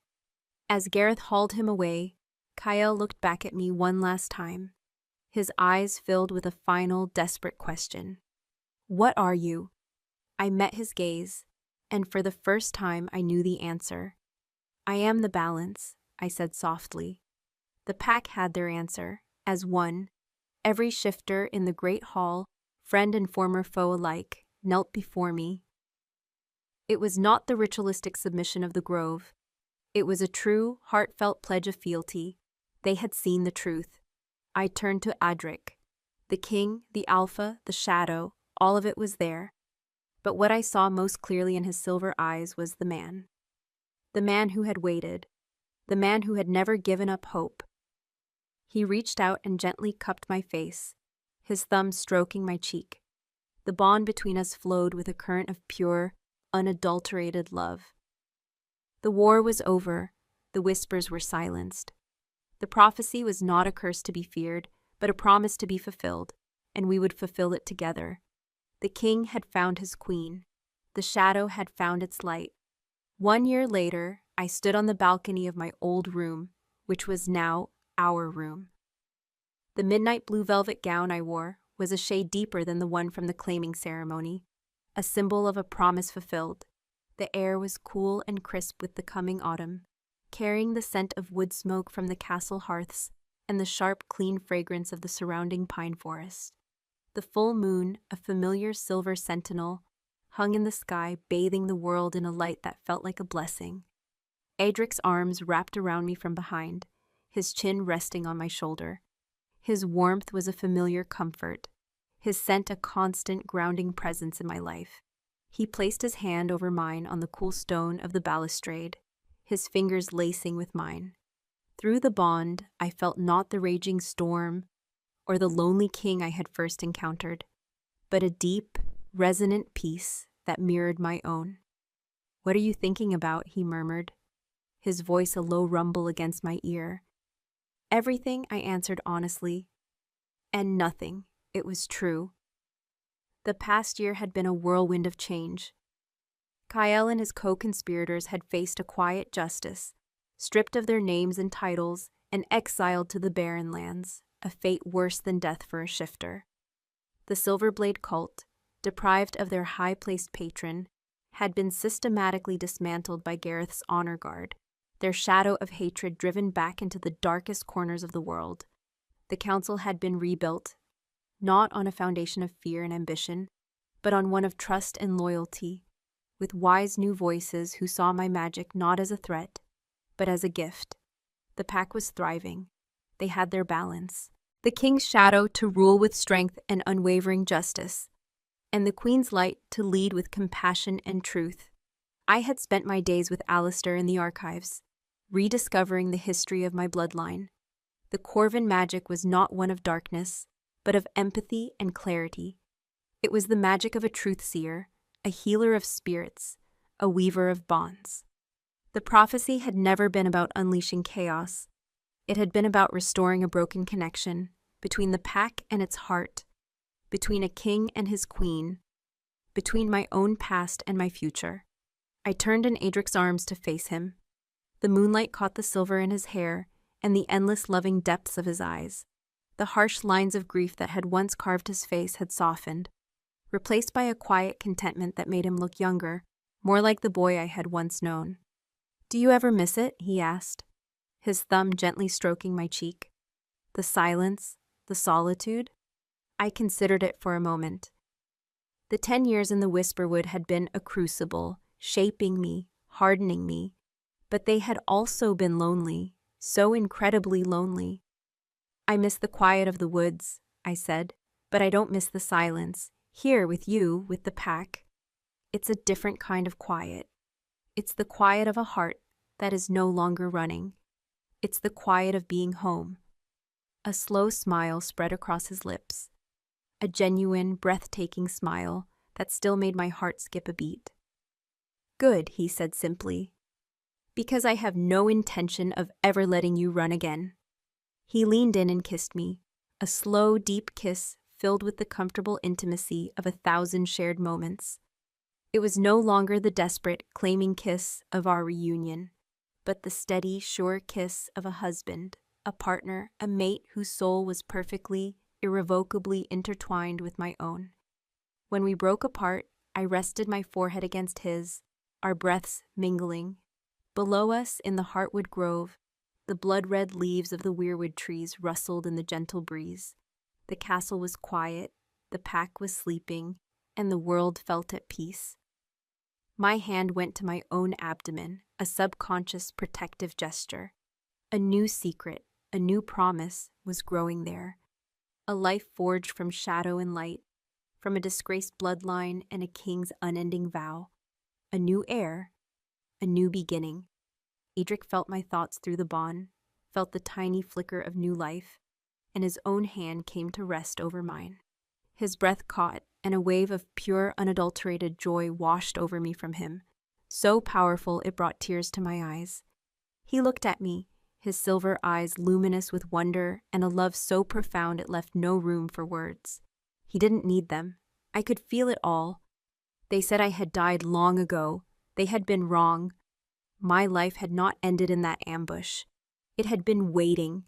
As Gareth hauled him away, Kyle looked back at me one last time, his eyes filled with a final, desperate question. "What are you?" I met his gaze, and for the first time I knew the answer. "I am the balance," I said softly. The pack had their answer, as one. Every shifter in the great hall, friend and former foe alike, knelt before me. It was not the ritualistic submission of the grove. It was a true, heartfelt pledge of fealty. They had seen the truth. I turned to Adric. The king, the alpha, the shadow, all of it was there. But what I saw most clearly in his silver eyes was the man. The man who had waited. The man who had never given up hope. He reached out and gently cupped my face, his thumb stroking my cheek. The bond between us flowed with a current of pure, unadulterated love. The war was over. The whispers were silenced. The prophecy was not a curse to be feared, but a promise to be fulfilled, and we would fulfill it together. The king had found his queen. The shadow had found its light. 1 year later, I stood on the balcony of my old room, which was now our room. The midnight blue velvet gown I wore was a shade deeper than the one from the claiming ceremony, a symbol of a promise fulfilled. The air was cool and crisp with the coming autumn, carrying the scent of wood smoke from the castle hearths and the sharp, clean fragrance of the surrounding pine forest. The full moon, a familiar silver sentinel, hung in the sky, bathing the world in a light that felt like a blessing. Adric's arms wrapped around me from behind, his chin resting on my shoulder. His warmth was a familiar comfort, his scent a constant, grounding presence in my life. He placed his hand over mine on the cool stone of the balustrade, his fingers lacing with mine. Through the bond, I felt not the raging storm or the lonely king I had first encountered, but a deep, resonant peace that mirrored my own. "What are you thinking about?" he murmured, his voice a low rumble against my ear. "Everything," I answered honestly. And nothing. It was true. The past year had been a whirlwind of change. Kyle and his co-conspirators had faced a quiet justice, stripped of their names and titles and exiled to the barren lands, a fate worse than death for a shifter. The Silverblade cult, deprived of their high-placed patron, had been systematically dismantled by Gareth's honor guard, their shadow of hatred driven back into the darkest corners of the world. The council had been rebuilt, not on a foundation of fear and ambition, but on one of trust and loyalty, with wise new voices who saw my magic not as a threat, but as a gift. The pack was thriving. They had their balance. The king's shadow to rule with strength and unwavering justice, and the queen's light to lead with compassion and truth. I had spent my days with Alistair in the archives, rediscovering the history of my bloodline. The Corvin magic was not one of darkness, but of empathy and clarity. It was the magic of a truth-seer, a healer of spirits, a weaver of bonds. The prophecy had never been about unleashing chaos. It had been about restoring a broken connection between the pack and its heart, between a king and his queen, between my own past and my future. I turned in Adric's arms to face him. The moonlight caught the silver in his hair and the endless loving depths of his eyes. The harsh lines of grief that had once carved his face had softened, replaced by a quiet contentment that made him look younger, more like the boy I had once known. "Do you ever miss it?" he asked, his thumb gently stroking my cheek. "The silence, the solitude?" I considered it for a moment. The 10 years in the Whisperwood had been a crucible, shaping me, hardening me, but they had also been lonely, so incredibly lonely. "I miss the quiet of the woods," I said, "but I don't miss the silence. Here with you, with the pack. It's a different kind of quiet. It's the quiet of a heart that is no longer running. It's the quiet of being home." A slow smile spread across his lips, a genuine, breathtaking smile that still made my heart skip a beat. "Good," he said simply, "because I have no intention of ever letting you run again." He leaned in and kissed me, a slow, deep kiss filled with the comfortable intimacy of 1,000 shared moments. It was no longer the desperate, claiming kiss of our reunion, but the steady, sure kiss of a husband, a partner, a mate whose soul was perfectly, irrevocably intertwined with my own. When we broke apart, I rested my forehead against his, our breaths mingling. Below us, in the heartwood grove, the blood-red leaves of the weirwood trees rustled in the gentle breeze. The castle was quiet, the pack was sleeping, and the world felt at peace. My hand went to my own abdomen, a subconscious protective gesture. A new secret, a new promise was growing there. A life forged from shadow and light, from a disgraced bloodline and a king's unending vow. A new heir, a new beginning. Adric felt my thoughts through the bond, felt the tiny flicker of new life, and his own hand came to rest over mine. His breath caught, and a wave of pure, unadulterated joy washed over me from him, so powerful it brought tears to my eyes. He looked at me, his silver eyes luminous with wonder and a love so profound it left no room for words. He didn't need them. I could feel it all. They said I had died long ago. They had been wrong. My life had not ended in that ambush. It had been waiting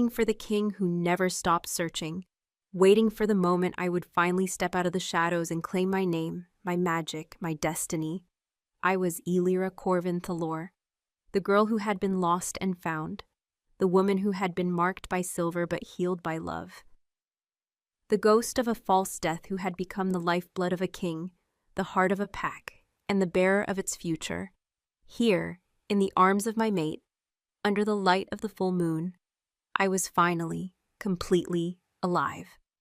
for the king who never stopped searching, waiting for the moment I would finally step out of the shadows and claim my name, my magic, my destiny. I was Elira Corvin Thalor, the girl who had been lost and found, the woman who had been marked by silver but healed by love. The ghost of a false death who had become the lifeblood of a king, the heart of a pack, and the bearer of its future. Here, in the arms of my mate, under the light of the full moon, I was finally, completely alive.